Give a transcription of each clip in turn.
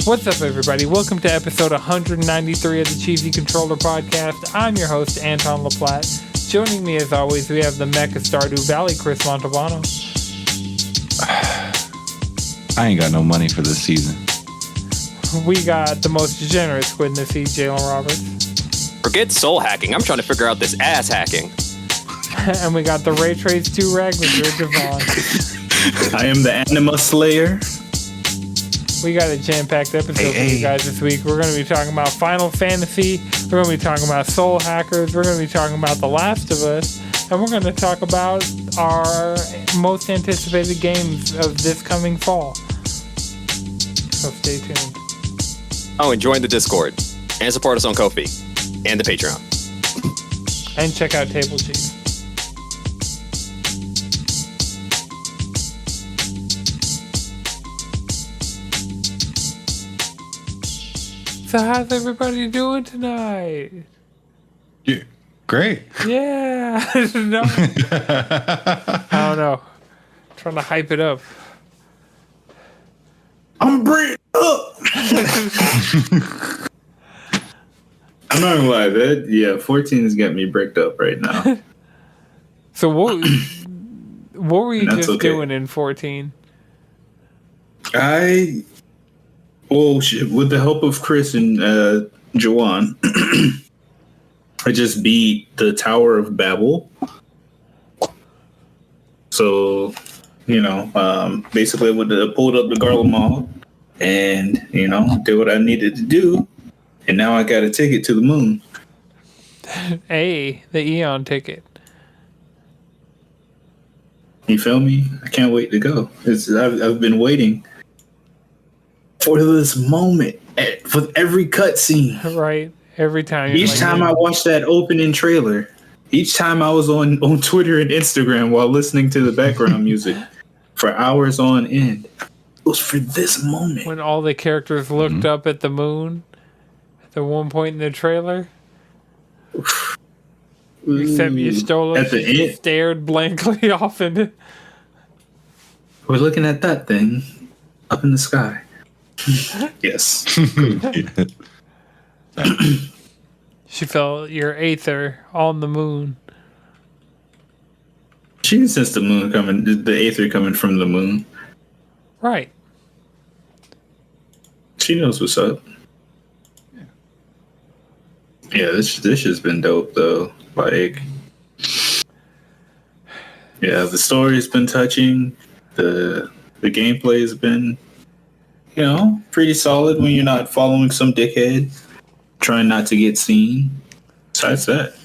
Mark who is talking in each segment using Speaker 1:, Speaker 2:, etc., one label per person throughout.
Speaker 1: What's up, everybody? Welcome to episode 193 of the Cheesy Controller Podcast. I'm your host, Anton LaPlatte. Joining me, as always, we have the Mecha Stardew Valley, Chris Montalbano.
Speaker 2: I ain't got no money for this season.
Speaker 1: We got the most degenerate squid in the sea, Jalen Roberts.
Speaker 3: Forget soul hacking. I'm trying to figure out this ass hacking.
Speaker 1: And we got the Ray Trace 2 Rag with Devon.
Speaker 4: I am the Anima Slayer.
Speaker 1: We got a jam-packed episode for you guys this week. We're going to be talking about Final Fantasy. We're going to be talking about Soul Hackers. We're going to be talking about The Last of Us. And we're going to talk about our most anticipated games of this coming fall. So stay tuned.
Speaker 3: Oh, and join the Discord. And support us on Ko-fi. And the Patreon.
Speaker 1: And check out Table Cheese. So how's everybody doing tonight?
Speaker 2: Yeah, great.
Speaker 1: Yeah. No. I don't know. Trying to hype it up.
Speaker 4: I'm bricked up. I'm not gonna lie, 14 has got me bricked up right now.
Speaker 1: So what were you just doing in 14?
Speaker 4: With the help of Chris and Joanne, I just beat the Tower of Babel. So, basically I pulled up the Garlemald and, did what I needed to do. And now I got a ticket to the moon.
Speaker 1: Hey, the Eon ticket.
Speaker 4: You feel me? I can't wait to go. I've been waiting for this moment with every cutscene.
Speaker 1: Right. Every time.
Speaker 4: Each time I watched that opening trailer, each time I was on Twitter and Instagram while listening to the background music for hours on end, it was for this moment.
Speaker 1: When all the characters looked up at the moon at the one point in the trailer. Except you stole it. At the end, stared blankly off into.
Speaker 4: We're looking at that thing up in the sky. Yes.
Speaker 1: She felt your aether on the moon.
Speaker 4: She can sense the moon coming, the aether coming from the moon.
Speaker 1: Right.
Speaker 4: She knows what's up. Yeah, this has been dope though. Like, yeah, the story's been touching. The gameplay has been, pretty solid when you're not following some dickhead trying not to get seen. Besides that,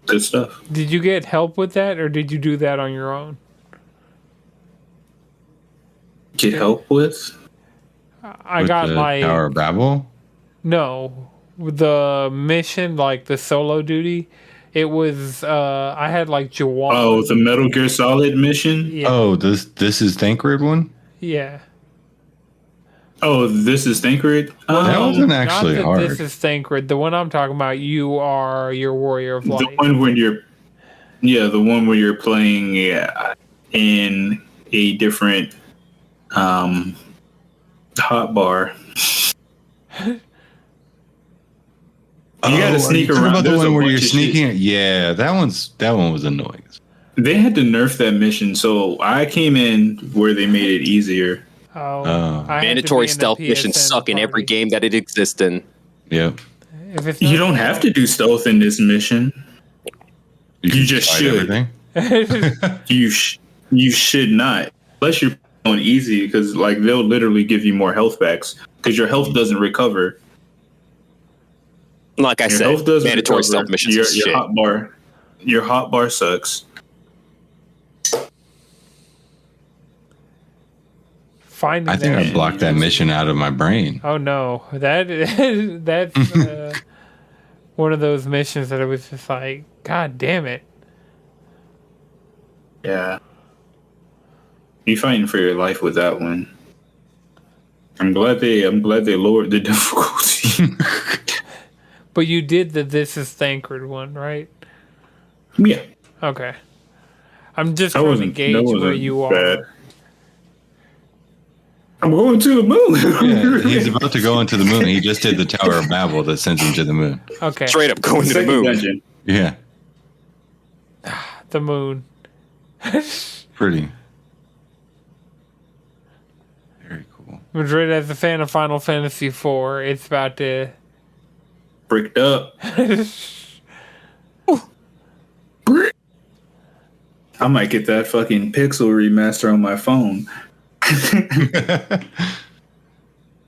Speaker 4: good stuff.
Speaker 1: Did you get help with that, or did you do that on your own?
Speaker 4: Get help with?
Speaker 1: I got
Speaker 2: the
Speaker 1: my
Speaker 2: Tower of Babel?
Speaker 1: No, the mission, like the solo duty. It was I had like Jawan.
Speaker 4: Oh, the Metal Gear Solid mission?
Speaker 1: Yeah.
Speaker 2: Oh, this is Thancred one?
Speaker 1: Yeah.
Speaker 4: Oh, this is Thancred?
Speaker 2: That wasn't actually
Speaker 1: not
Speaker 2: hard.
Speaker 1: This is Thancred. The one I'm talking about, you are your Warrior of Light.
Speaker 4: The one when the one where you're playing in a different hot bar. You gotta sneak around.
Speaker 2: About the one where you're sneaking? Yeah, that one was annoying.
Speaker 4: They had to nerf that mission, so I came in where they made it easier.
Speaker 3: Mandatory stealth missions suck in every game that it exists in.
Speaker 2: Yep.
Speaker 4: You don't have to do stealth in this mission. You just should. You should not, unless you're on easy, because they'll literally give you more health backs because your health doesn't recover.
Speaker 3: Like I said, mandatory stealth missions are shit.
Speaker 4: Your hot bar sucks.
Speaker 2: I think I blocked that mission out of my brain.
Speaker 1: Oh no, that's one of those missions that I was just like, God damn it.
Speaker 4: Yeah, you fighting for your life with that one. I'm glad they lowered the difficulty.
Speaker 1: But you did the This is Thancred one, right?
Speaker 4: Yeah.
Speaker 1: Okay. I'm just trying to gauge where you are.
Speaker 4: I'm going to the moon.
Speaker 2: Yeah, he's about to go into the moon. He just did the Tower of Babel that sends him to the moon.
Speaker 1: Okay.
Speaker 3: Straight up going to the moon.
Speaker 4: Dungeon.
Speaker 2: Yeah.
Speaker 1: The moon.
Speaker 2: Pretty. Very cool.
Speaker 1: Madrid, as a fan of Final Fantasy IV, it's about to...
Speaker 4: Bricked up. I might get that fucking Pixel remaster on my phone.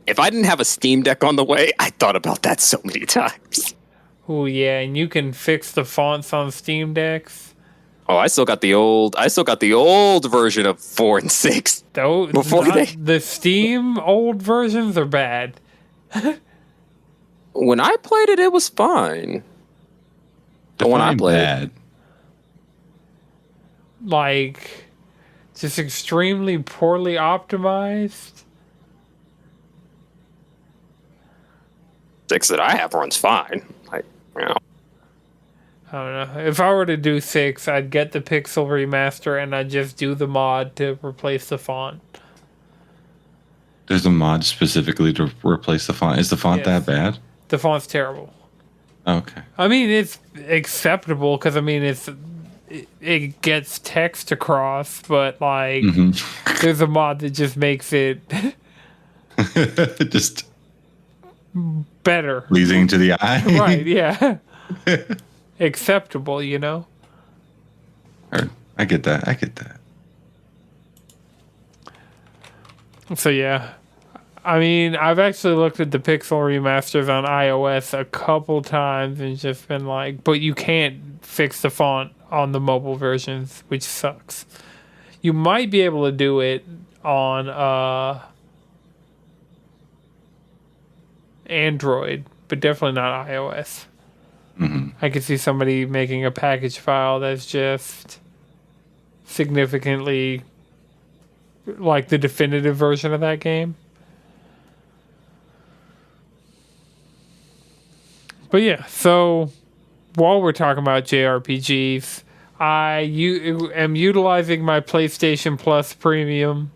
Speaker 3: If I didn't have a Steam Deck on the way, I thought about that so many times.
Speaker 1: Oh yeah, and you can fix the fonts on Steam Decks.
Speaker 3: Oh, I still got the old version of 4 and 6.
Speaker 1: The Steam old versions are bad.
Speaker 3: When I played it, it was fine. But when I played
Speaker 2: bad.
Speaker 1: Like, just extremely poorly optimized.
Speaker 3: 6 that I have runs fine. Like, you know.
Speaker 1: I don't know. If I were to do 6, I'd get the Pixel remaster and I'd just do the mod to replace the font.
Speaker 2: There's a mod specifically to replace the font. Is the font that bad?
Speaker 1: The font's terrible.
Speaker 2: Okay.
Speaker 1: I mean, it's acceptable because, I mean, it gets text across, but, like, there's a mod that just makes it...
Speaker 2: just...
Speaker 1: better.
Speaker 2: Pleasing to the eye.
Speaker 1: Right, yeah. Acceptable, you know?
Speaker 2: I get that.
Speaker 1: So, yeah. I mean, I've actually looked at the Pixel remasters on iOS a couple times and just been like, but you can't fix the font on the mobile versions, which sucks. You might be able to do it on Android, but definitely not iOS. I could see somebody making a package file that's just significantly like the definitive version of that game. But yeah, so while we're talking about JRPGs, I am utilizing my PlayStation Plus Premium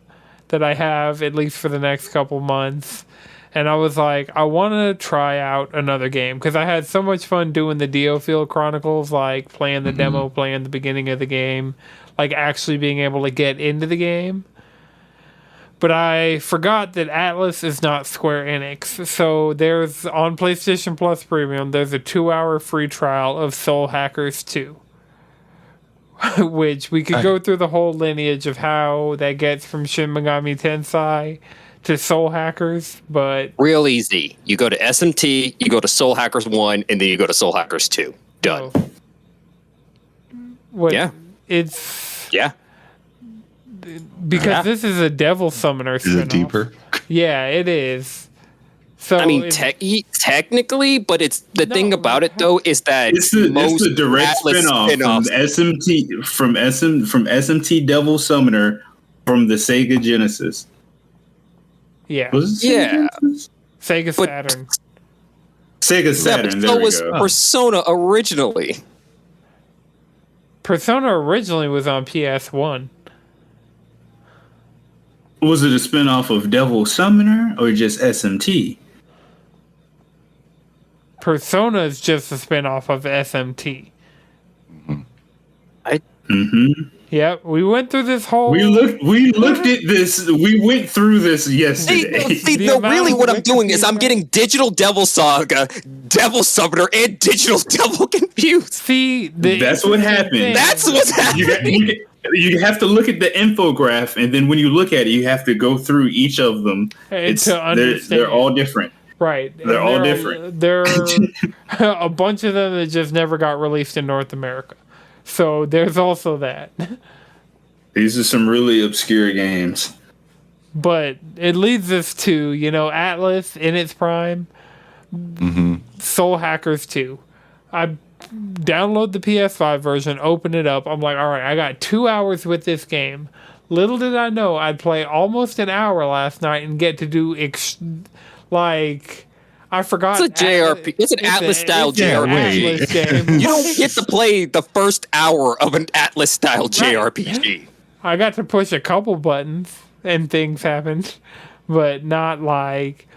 Speaker 1: that I have at least for the next couple months. And I was like, I want to try out another game because I had so much fun doing the Diofield Chronicles, like playing the demo, playing the beginning of the game, like actually being able to get into the game. But I forgot that Atlas is not Square Enix. So there's, on PlayStation Plus Premium, there's a 2-hour free trial of Soul Hackers 2. Which we could go through the whole lineage of how that gets from Shin Megami Tensei to Soul Hackers, but...
Speaker 3: Real easy. You go to SMT, you go to Soul Hackers 1, and then you go to Soul Hackers 2. Done.
Speaker 1: What,
Speaker 3: yeah.
Speaker 1: It's...
Speaker 3: Yeah.
Speaker 1: Because this is a Devil Summoner spin-off.
Speaker 2: Is it deeper?
Speaker 1: Yeah, it is. So
Speaker 3: I mean, technically, but it's the thing about it though is that
Speaker 4: it's the direct spin-off from SMT Devil Summoner from the Sega Genesis.
Speaker 1: Yeah.
Speaker 4: Was it Sega Genesis?
Speaker 1: Sega Saturn.
Speaker 4: Sega Saturn.
Speaker 3: So was Persona originally.
Speaker 1: Persona originally was on PS1.
Speaker 4: Was it a spin-off of Devil Summoner or just SMT?
Speaker 1: Persona is just a spin-off of SMT. Yeah, we went through this whole...
Speaker 4: We looked at this. We went through this yesterday.
Speaker 3: Really what I'm doing is I'm getting Digital Devil Saga, Devil Summoner, and Digital Devil confused.
Speaker 1: See,
Speaker 4: that's what happened.
Speaker 3: That's what's happening.
Speaker 4: You have to look at the infograph, and then when you look at it, you have to go through each of them. They're all different.
Speaker 1: Right.
Speaker 4: They're all different.
Speaker 1: There are a bunch of them that just never got released in North America. So there's also that.
Speaker 4: These are some really obscure games.
Speaker 1: But it leads us to, Atlas in its prime. Soul Hackers 2. I download the PS5 version, open it up. I'm like, all right, I got 2 hours with this game. Little did I know I'd play almost an hour last night and get to do I forgot.
Speaker 3: It's a JRPG. It's an Atlas-style JRPG.
Speaker 1: Atlas game.
Speaker 3: You don't get to play the first hour of an Atlas-style JRPG.
Speaker 1: I got to push a couple buttons and things happened. but not like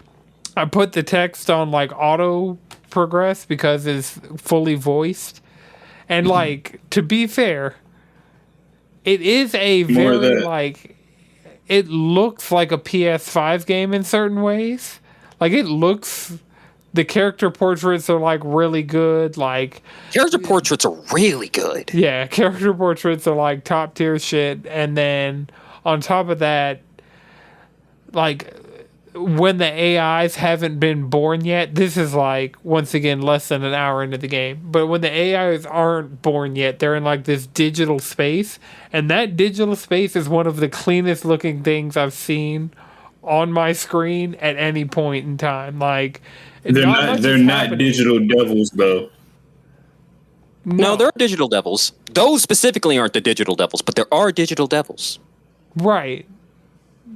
Speaker 1: I put the text on like auto progress because it's fully voiced. And like, to be fair, it is a very like, it looks like a PS5 game in certain ways. Like it looks, the character portraits are like really good. Like
Speaker 3: character portraits are really good.
Speaker 1: Yeah, character portraits are like top tier shit. And then on top of that, like when the AIs haven't been born yet, this is like, once again, less than an hour into the game. But when the AIs aren't born yet, they're in like this digital space. And that digital space is one of the cleanest looking things I've seen on my screen at any point in time. Like,
Speaker 4: they're not digital devils though.
Speaker 3: No, they're digital devils. Those specifically aren't the digital devils, but there are digital devils.
Speaker 1: Right.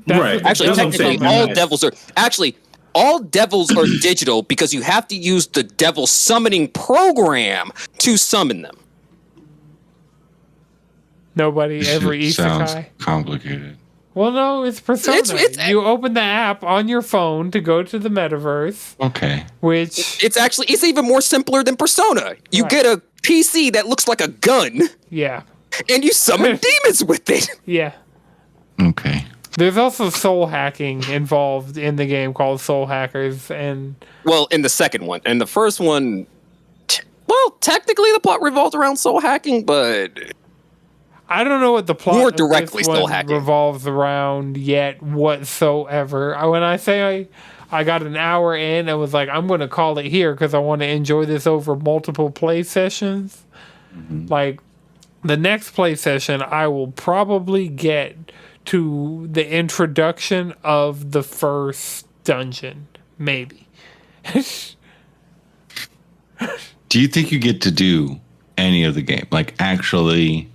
Speaker 4: Right.
Speaker 3: Actually, technically, all devils are digital because you have to use the devil summoning program to summon them.
Speaker 1: Nobody ever isekai.
Speaker 2: Sounds complicated.
Speaker 1: Well, no, it's Persona. You open the app on your phone to go to the metaverse.
Speaker 2: Okay.
Speaker 1: Which
Speaker 3: it's even more simpler than Persona. You get a PC that looks like a gun.
Speaker 1: Yeah.
Speaker 3: And you summon demons with it.
Speaker 1: Yeah.
Speaker 2: Okay.
Speaker 1: There's also soul hacking involved in the game called Soul Hackers, and
Speaker 3: well, in the second one, and the first one, well, technically the plot revolves around soul hacking, but
Speaker 1: I don't know what the plot
Speaker 3: more directly
Speaker 1: of this
Speaker 3: soul
Speaker 1: one
Speaker 3: hacking
Speaker 1: revolves around yet whatsoever. When I say I got an hour in and was like, I'm going to call it here because I want to enjoy this over multiple play sessions. Mm-hmm. Like the next play session, I will probably get to the introduction of the first dungeon, maybe.
Speaker 2: Do you think you get to do any of the game? Like, actually?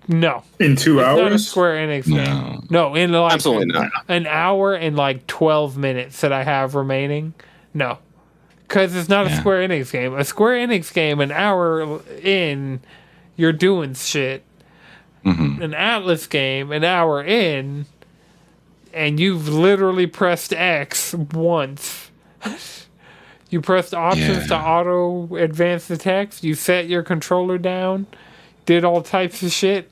Speaker 1: No.
Speaker 4: In 2 hours?
Speaker 1: Not a Square Enix game. No, in like
Speaker 3: absolutely not.
Speaker 1: An hour and like 12 minutes that I have remaining. No. Because it's not a Square Enix game. A Square Enix game, an hour in, you're doing shit. Mm-hmm. An Atlas game, an hour in, and you've literally pressed X once. You pressed options to auto advance the text. You set your controller down, did all types of shit,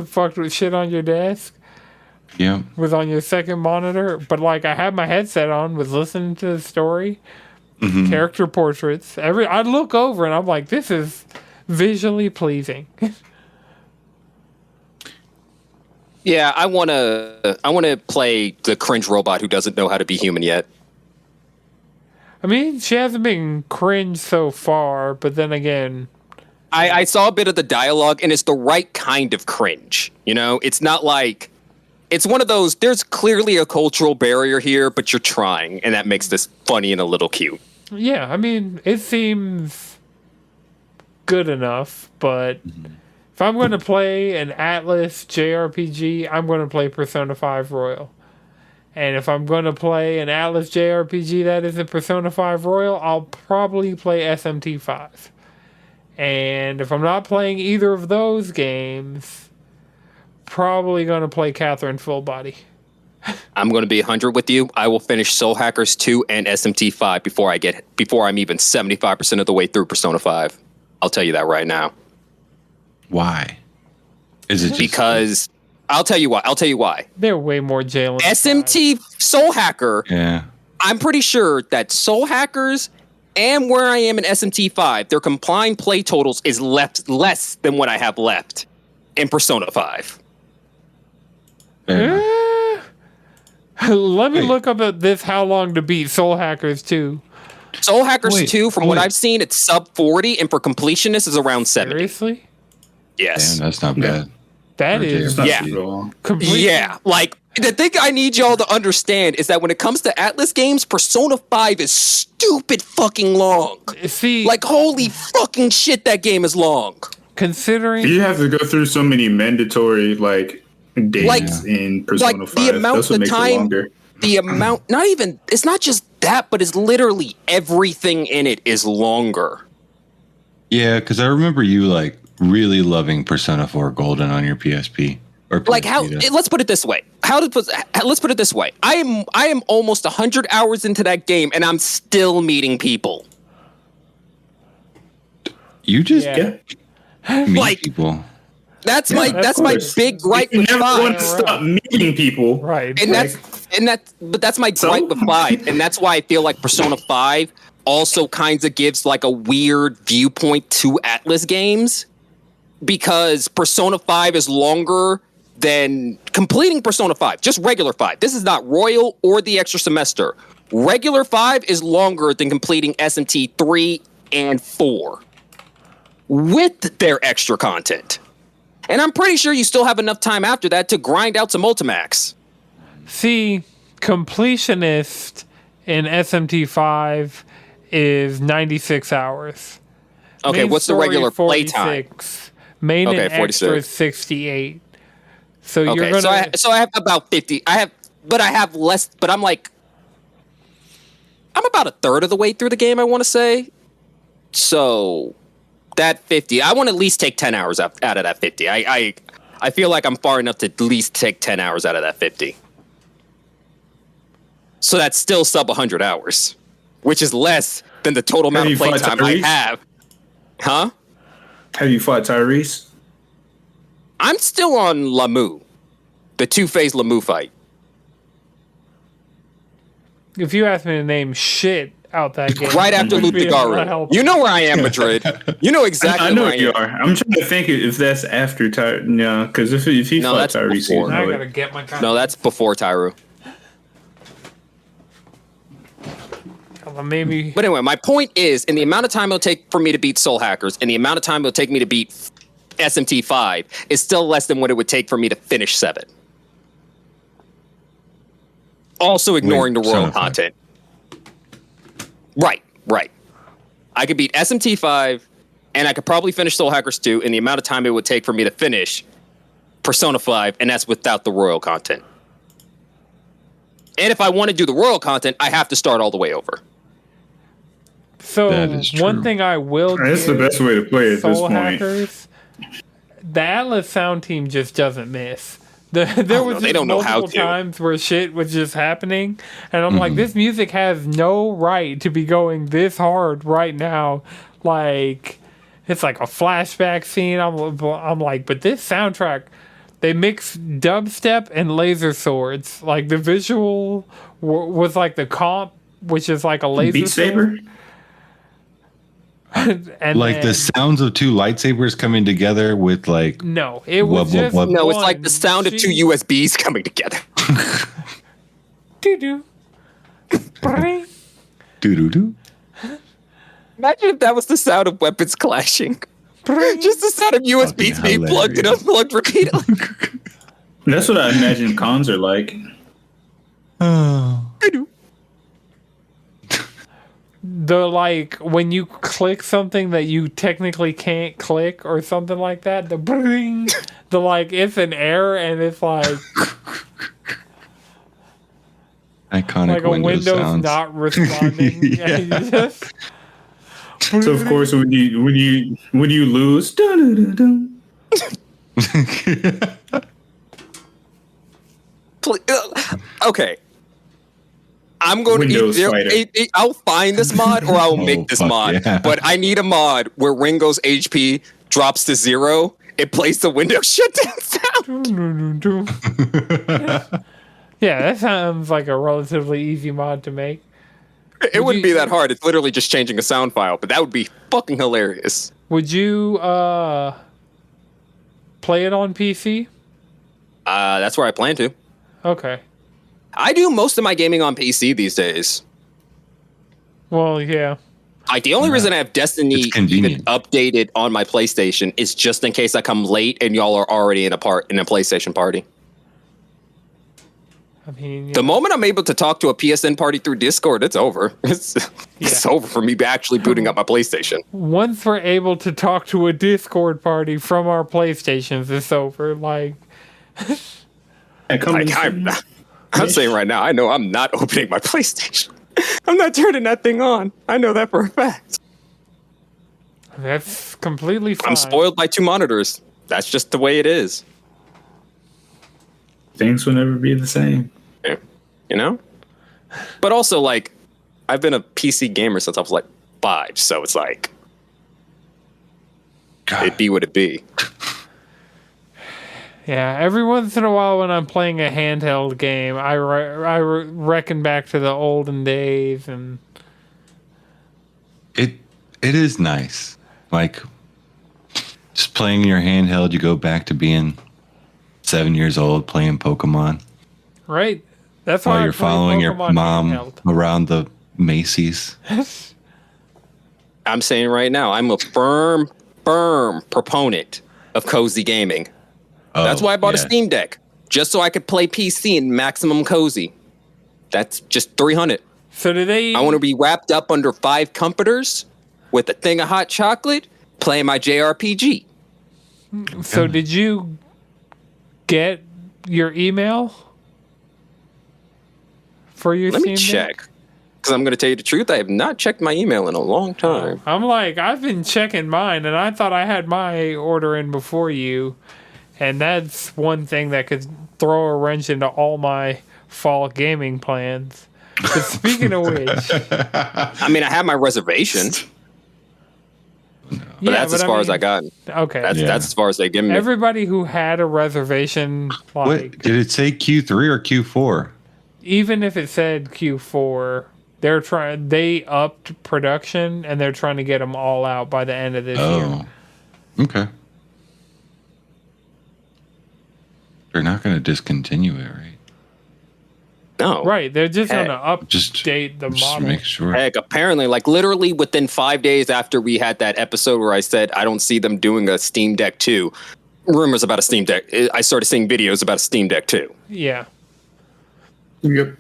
Speaker 1: fucked with shit on your desk.
Speaker 2: Yeah.
Speaker 1: Was on your second monitor. But like I had my headset on, was listening to the story, character portraits. I look over and I'm like, this is visually pleasing.
Speaker 3: Yeah, I wanna play the cringe robot who doesn't know how to be human yet.
Speaker 1: I mean, she hasn't been cringe so far, but then again,
Speaker 3: I saw a bit of the dialogue, and it's the right kind of cringe. You know, it's not like it's one of those. There's clearly a cultural barrier here, but you're trying, and that makes this funny and a little cute.
Speaker 1: Yeah, I mean, it seems good enough, but. If I'm going to play an Atlas JRPG, I'm going to play Persona 5 Royal. And if I'm going to play an Atlas JRPG that isn't Persona 5 Royal, I'll probably play SMT 5. And if I'm not playing either of those games, probably going to play Catherine Full Body.
Speaker 3: I'm going to be 100 with you. I will finish Soul Hackers 2 and SMT 5 before I'm even 75% of the way through Persona 5. I'll tell you that right now.
Speaker 2: Why? Is it just
Speaker 3: because I'll tell you why.
Speaker 1: They're way more Jalen.
Speaker 3: SMT Soul Hacker.
Speaker 2: Yeah.
Speaker 3: I'm pretty sure that Soul Hackers and where I am in SMT 5, their combined play totals is less than what I have left in Persona 5.
Speaker 1: Let me look up at this how long to beat Soul Hackers 2.
Speaker 3: Soul Hackers 2, from what I've seen, it's sub 40, and for completionists is around 70.
Speaker 1: Seriously?
Speaker 3: Yes.
Speaker 2: Damn, that's not bad.
Speaker 1: That is
Speaker 3: yeah. Like the thing I need y'all to understand is that when it comes to Atlas games, Persona 5 is stupid fucking long.
Speaker 1: See,
Speaker 3: like holy fucking shit, that game is long.
Speaker 1: Considering
Speaker 4: you have to go through so many mandatory days in Persona 5.
Speaker 3: The amount,
Speaker 4: that's what makes it longer.
Speaker 3: The amount, it's not just that, but it's literally everything in it is longer.
Speaker 2: Yeah, because I remember you really loving Persona 4 Golden on your PSP. Or
Speaker 3: PSP, let's put it this way. let's put it this way. I am almost 100 hours into that game, and I'm still meeting people.
Speaker 2: You just meet people.
Speaker 3: That's my big gripe with 5.
Speaker 4: You never want to stop meeting people,
Speaker 1: right?
Speaker 3: And that's my gripe with 5, and that's why I feel like Persona 5 also kind of gives like a weird viewpoint to Atlas games, because Persona 5 is longer than completing Persona 5, just regular 5. This is not Royal or the extra semester. Regular 5 is longer than completing SMT 3 and 4 with their extra content. And I'm pretty sure you still have enough time after that to grind out some Ultimax.
Speaker 1: See, completionist in SMT5 is 96 hours.
Speaker 3: Okay,
Speaker 1: Main
Speaker 3: what's the
Speaker 1: story,
Speaker 3: regular
Speaker 1: 46.
Speaker 3: playtime?
Speaker 1: Main and
Speaker 3: 46.
Speaker 1: extra is 68. So you're
Speaker 3: Okay,
Speaker 1: gonna.
Speaker 3: so I have about 50. I have less. But I'm about a third of the way through the game, I want to say. So that 50, I want to at least take 10 hours out of that 50. I feel like I'm far enough to at least take 10 hours out of that 50. So that's still sub 100 hours, which is less than the total amount of playtime I have. Huh?
Speaker 4: Have you fought Tyrese?
Speaker 3: I'm still on Lamu, the 2-phase Lamu fight.
Speaker 1: If you ask me to name shit out that game,
Speaker 3: Right after Lutagaru. You know where I am, Madrid. You know exactly
Speaker 4: I know
Speaker 3: where I
Speaker 4: you
Speaker 3: am.
Speaker 4: are. I'm trying to think if that's after Tyrese. No, because if he fought Tyrese,
Speaker 3: before.
Speaker 1: I gotta get my.
Speaker 3: No, that's before Tyru.
Speaker 1: Maybe.
Speaker 3: But anyway, my point is, in the amount of time it'll take for me to beat Soul Hackers, and the amount of time it'll take me to beat SMT 5 is still less than what it would take for me to finish 7. Also ignoring the Royal content. Right. I could beat SMT 5, and I could probably finish Soul Hackers 2 in the amount of time it would take for me to finish Persona 5, and that's without the Royal content. And if I want to do the Royal content, I have to start all the way over.
Speaker 1: So one thing I will do.
Speaker 4: That's the best way to play at this point.
Speaker 1: Hackers, the Atlas sound team just doesn't miss. There was multiple times where shit was just happening, and I'm like, this music has no right to be going this hard right now. Like, it's like a flashback scene. I'm like, but this soundtrack, they mix dubstep and laser swords. Like, the visual was like the comp, which is like a laser
Speaker 4: Beat Saber.
Speaker 1: And
Speaker 2: like the sounds of 2 lightsabers coming together with like
Speaker 1: no, it was just
Speaker 3: no, it's like the sound of 2 USBs coming together.
Speaker 1: Doo-doo.
Speaker 2: doo-doo-doo.
Speaker 3: Imagine if that was the sound of weapons clashing. Just the sound of USBs being plugged and unplugged repeatedly.
Speaker 4: That's what I imagine cons are like.
Speaker 1: The like when you click something that you technically can't click or something like that, the bring, the like it's an error and it's like
Speaker 2: iconic
Speaker 1: like a Windows
Speaker 2: sounds.
Speaker 1: not responding.
Speaker 2: Yeah.
Speaker 4: So of course when you lose,
Speaker 3: okay. I'm going to I'll find this mod or I'll make this mod. Yeah. But I need a mod where Ringo's HP drops to 0. It plays the Windows shutdown sound.
Speaker 1: Yeah, that sounds like a relatively easy mod to make.
Speaker 3: It wouldn't be that hard. It's literally just changing a sound file, but that would be fucking hilarious.
Speaker 1: Would you play it on PC?
Speaker 3: That's where I plan to.
Speaker 1: Okay.
Speaker 3: I do most of my gaming on PC these days.
Speaker 1: Well, yeah.
Speaker 3: Like the only reason I have Destiny even updated on my PlayStation is just in case I come late and y'all are already in a PlayStation party.
Speaker 1: I mean,
Speaker 3: the moment I'm able to talk to a PSN party through Discord, it's over. It's over for me actually booting up my PlayStation.
Speaker 1: Once we're able to talk to a Discord party from our PlayStations, it's over. Like,
Speaker 3: I'm saying right now, I know I'm not opening my PlayStation. I'm not turning that thing on. I know that for a fact.
Speaker 1: That's completely fine.
Speaker 3: I'm spoiled by 2 monitors. That's just the way it is.
Speaker 4: things will never be the same.
Speaker 3: Yeah. You know? But also, like, I've been a PC gamer since I was like 5, so it's like,
Speaker 2: God.
Speaker 3: It'd be what it be.
Speaker 1: Yeah, every once in a while when I'm playing a handheld game, I reckon back to the olden days, and
Speaker 2: it is nice. Like, just playing your handheld, you go back to being 7 years old playing Pokemon.
Speaker 1: Right. That's why
Speaker 2: while you're following your mom
Speaker 1: handheld
Speaker 2: around the Macy's.
Speaker 3: I'm saying right now, I'm a firm proponent of cozy gaming. That's why I bought a Steam Deck, just so I could play PC in maximum cozy. That's just $300.
Speaker 1: So do they?
Speaker 3: I want to be wrapped up under 5 comforters with a thing of hot chocolate, playing my JRPG.
Speaker 1: So did you get your email for your
Speaker 3: Let
Speaker 1: Steam
Speaker 3: me
Speaker 1: Deck?
Speaker 3: check, because I'm going to tell you the truth. I have not checked my email in a long time.
Speaker 1: I'm like, I've been checking mine, and I thought I had my order in before you. And that's one thing that could throw a wrench into all my fall gaming plans. But speaking of which,
Speaker 3: I mean, I have my reservation, but that's as far as I got.
Speaker 1: Okay,
Speaker 3: that's as far as they give me.
Speaker 1: Everybody who had a reservation, like,
Speaker 2: What, did it say Q3 or Q4?
Speaker 1: Even if it said Q4, they upped production and they're trying to get them all out by the end of this year.
Speaker 2: Okay. They're not going to discontinue it, right?
Speaker 3: No.
Speaker 1: Right, they're just going to update the
Speaker 2: just
Speaker 1: model.
Speaker 2: Make sure.
Speaker 3: Heck, apparently, like literally within 5 days after we had that episode where I said I don't see them doing a Steam Deck 2, rumors about a Steam Deck, I started seeing videos about a Steam Deck 2.
Speaker 1: Yeah.
Speaker 4: Yep.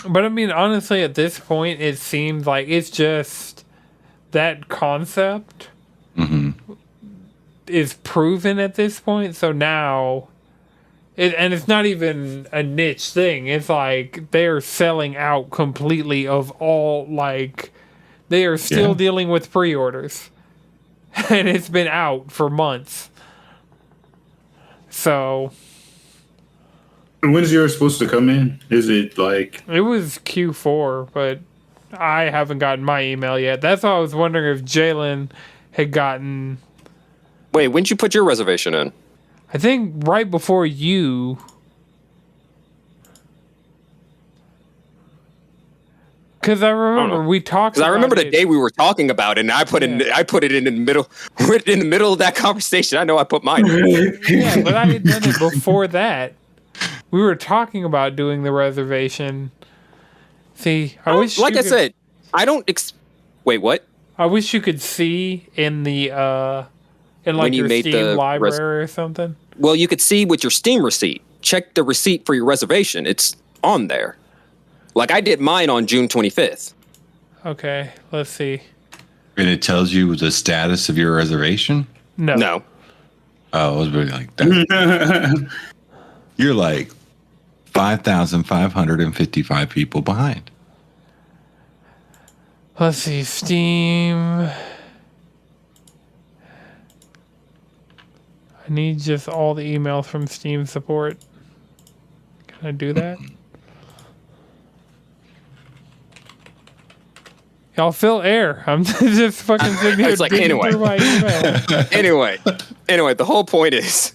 Speaker 1: But I mean, honestly, at this point, it seems like it's just that concept is proven at this point. So now, and it's not even a niche thing. It's like they're selling out completely of all, like, they are still dealing with pre-orders. And it's been out for months. So
Speaker 4: when's yours supposed to come in? Is it like...
Speaker 1: It was Q4, but I haven't gotten my email yet. That's why I was wondering if Jalen had gotten...
Speaker 3: Wait, when'd you put your reservation in?
Speaker 1: I think right before you... Because I remember we talked about
Speaker 3: I remember the
Speaker 1: it.
Speaker 3: day we were talking about it, and I put it in the middle. In the middle of that conversation. I know I put mine in.
Speaker 1: Yeah, but I had done it before that. We were talking about doing the reservation. See, I wish.
Speaker 3: Like I said, I don't. Wait, what?
Speaker 1: I wish you could see in the in like your Steam library or something.
Speaker 3: Well, you could see with your Steam receipt. Check the receipt for your reservation. It's on there. Like I did mine on June 25th.
Speaker 1: Okay, let's see.
Speaker 2: And it tells you the status of your reservation?
Speaker 3: No.
Speaker 2: Oh, I was really like that. You're like 5,555 people behind.
Speaker 1: Let's see, Steam. I need just all the emails from Steam support. Can I do that? Y'all fill air. I'm just fucking sitting here
Speaker 3: like,
Speaker 1: digging through my email.
Speaker 3: Anyway, the whole point is...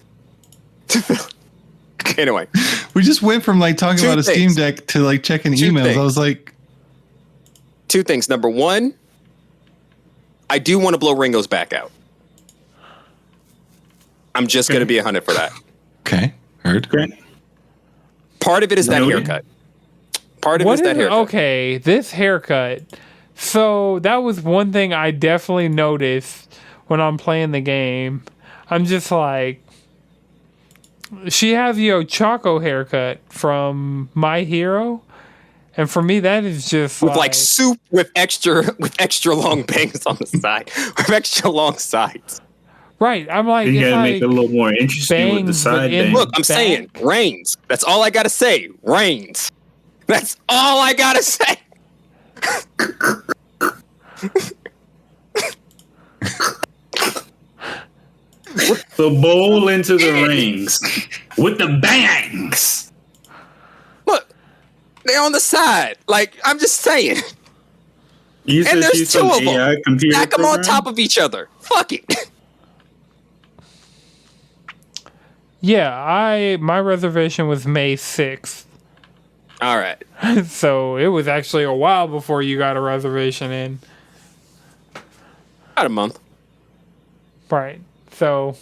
Speaker 3: Anyway.
Speaker 2: We just went from like talking about a Steam Deck to like checking emails. I was like...
Speaker 3: 2 things. Number 1, I do want to blow Ringo's back out. I'm just going to be 100 for that.
Speaker 2: Okay, heard.
Speaker 4: Okay.
Speaker 3: Part of it is that haircut.
Speaker 1: Okay, this haircut. So that was one thing I definitely noticed when I'm playing the game. I'm just like, she has the Ochako haircut from My Hero, and for me that is just
Speaker 3: with like soup with extra long bangs on the side, with extra long sides.
Speaker 1: Right, I'm like,
Speaker 4: you gotta
Speaker 1: like
Speaker 4: make it a little more interesting with the side bangs.
Speaker 3: Look, I'm saying reigns. That's all I gotta say. Reigns. That's all I gotta say.
Speaker 4: The bowl into the rings with the bangs.
Speaker 3: They're on the side. Like, I'm just saying.
Speaker 4: And
Speaker 3: there's two of them. Stack them on
Speaker 4: program?
Speaker 3: top of each other. Fuck it.
Speaker 1: Yeah, my reservation was May 6th.
Speaker 3: All right.
Speaker 1: So it was actually a while before you got a reservation in.
Speaker 3: About a month.
Speaker 1: Right. So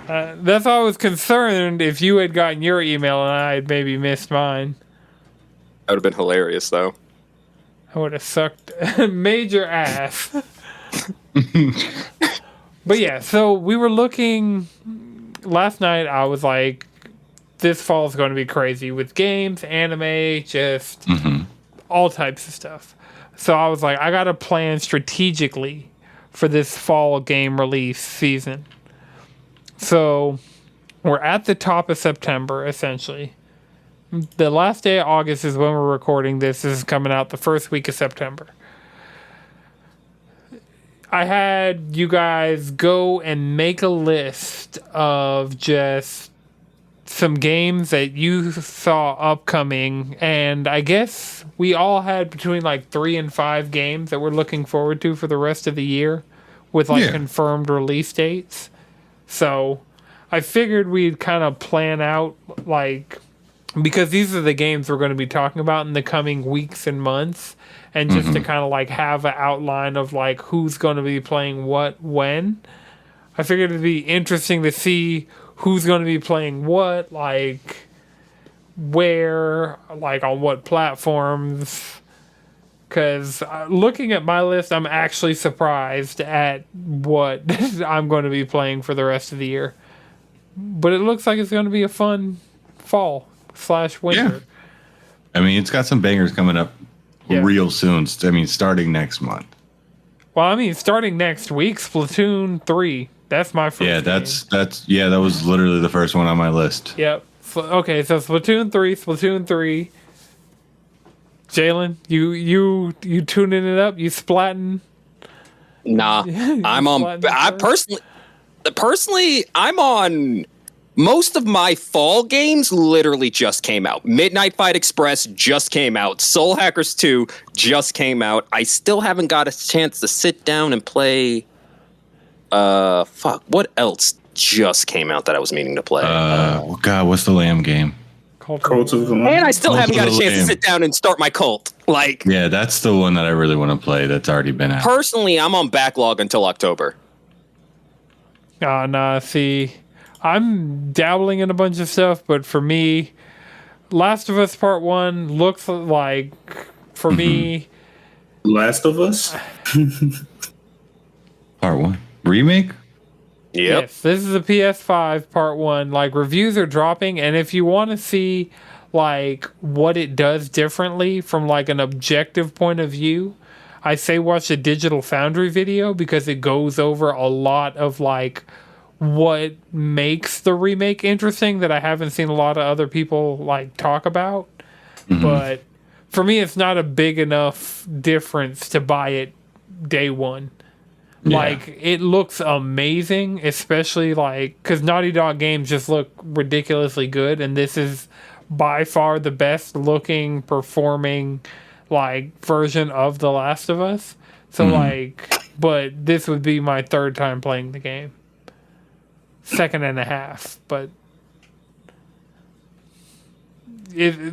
Speaker 1: that's why I was concerned if you had gotten your email and I had maybe missed mine.
Speaker 3: That would have been hilarious, though.
Speaker 1: I would have sucked major ass. But yeah, so we were looking... Last night, I was like, this fall is going to be crazy with games, anime, just all types of stuff. So I was like, I got to plan strategically for this fall game release season. So we're at the top of September, essentially. The last day of August is when we're recording this. This is coming out the first week of September. I had you guys go and make a list of just some games that you saw upcoming, and I guess we all had between like 3 and 5 games that we're looking forward to for the rest of the year with like confirmed release dates. So I figured we'd kind of plan out, like, because these are the games we're going to be talking about in the coming weeks and months. And just to kind of like have an outline of like who's going to be playing what when. I figured it'd be interesting to see who's going to be playing what, like where, like on what platforms. Because looking at my list, I'm actually surprised at what I'm going to be playing for the rest of the year. But it looks like it's going to be a fun fall/winter.
Speaker 2: Yeah. I mean, it's got some bangers coming up. Yeah. Real soon. I mean, starting next month.
Speaker 1: Well, I mean, starting next week, Splatoon 3. That's my first.
Speaker 2: Yeah, that was literally the first one on my list.
Speaker 1: Yep. Okay, so Splatoon 3. Jalen, you tuning it up? You splatting?
Speaker 3: Nah, I'm on. I personally, I'm on. Most of my fall games literally just came out. Midnight Fight Express just came out. Soul Hackers 2 just came out. I still haven't got a chance to sit down and play... what else just came out that I was meaning to play?
Speaker 2: Oh, God, what's the Lamb game?
Speaker 4: Cult of the Lamb.
Speaker 3: And I still haven't got a chance to sit down and start my cult. Like,
Speaker 2: yeah, that's the one that I really want to play that's already been out.
Speaker 3: Personally, I'm on backlog until October.
Speaker 1: Nah, see... I'm dabbling in a bunch of stuff, but for me, Last of Us Part 1 looks like, for me...
Speaker 4: Last of Us?
Speaker 2: Part 1? Remake?
Speaker 3: Yep.
Speaker 1: Yes, this is a PS5 Part 1. Like, reviews are dropping, and if you want to see, like, what it does differently from, like, an objective point of view, I say watch the Digital Foundry video because it goes over a lot of, like... what makes the remake interesting that I haven't seen a lot of other people like talk about. But for me, it's not a big enough difference to buy it day one. Yeah. Like, it looks amazing, especially like because Naughty Dog games just look ridiculously good, and this is by far the best looking performing like version of The Last of Us. So like, but this would be my third time playing the game. Second and a half, but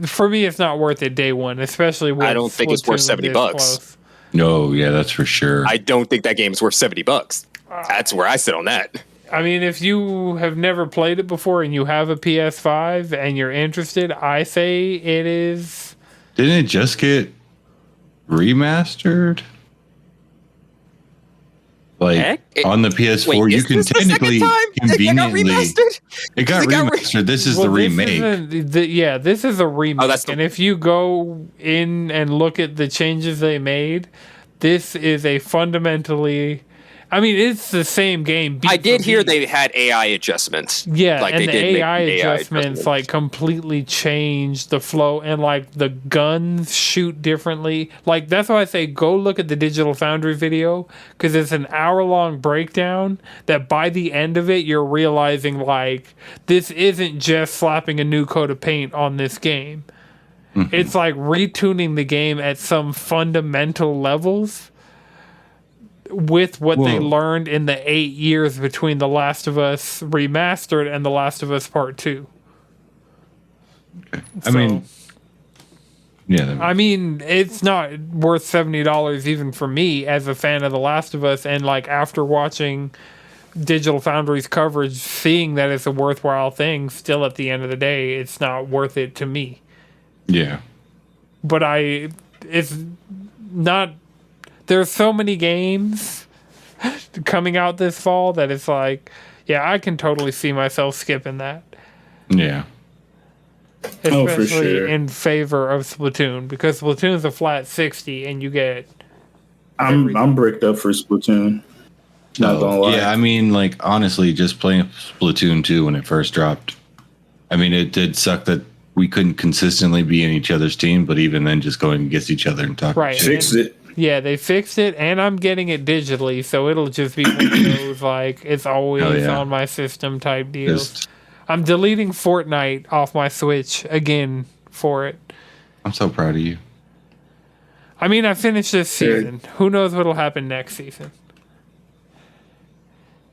Speaker 1: for me, it's not worth it day one, especially with
Speaker 3: I don't think it's worth $70.
Speaker 1: Close.
Speaker 2: No, yeah, that's for sure.
Speaker 3: I don't think that game is worth $70. That's where I sit on that.
Speaker 1: I mean, if you have never played it before and you have a PS5 and you're interested, I say it is.
Speaker 2: Didn't it just get remastered? Like on the PS4, wait, you can technically conveniently. It got remastered. This is the remake.
Speaker 1: This is a remake.
Speaker 3: Oh, that's
Speaker 1: and if you go in and look at the changes they made, this is a fundamentally. I mean, it's the same game.
Speaker 3: I did hear they had AI adjustments.
Speaker 1: Yeah, like and the AI adjustments like completely changed the flow, and like the guns shoot differently. Like that's why I say go look at the Digital Foundry video because it's an hour-long breakdown that by the end of it you're realizing like this isn't just slapping a new coat of paint on this game. It's like retuning the game at some fundamental levels with what they learned in the 8 years between The Last of Us Remastered and The Last of Us Part 2.
Speaker 2: Okay. I mean,
Speaker 1: it's not worth $70 even for me as a fan of The Last of Us, and like after watching Digital Foundry's coverage, seeing that it's a worthwhile thing, still at the end of the day, it's not worth it to me.
Speaker 2: Yeah.
Speaker 1: But it's not, there's so many games coming out this fall that it's like, yeah, I can totally see myself skipping that.
Speaker 2: Yeah.
Speaker 1: Especially
Speaker 4: for sure.
Speaker 1: in favor of Splatoon, because Splatoon's a flat 60 and you get
Speaker 4: I'm bricked up for Splatoon. Not gonna lie.
Speaker 2: Yeah, I mean, like, honestly, just playing Splatoon 2 when it first dropped, I mean, it did suck that we couldn't consistently be in each other's team, but even then, just going against each other and talking
Speaker 1: right.
Speaker 2: shit.
Speaker 4: Fix it.
Speaker 1: Yeah, they fixed it, and I'm getting it digitally, so it'll just be one of those, like, it's always on my system type deals. I'm deleting Fortnite off my Switch again for it.
Speaker 2: I'm so proud of you.
Speaker 1: I mean, I finished this season. Who knows what'll happen next season?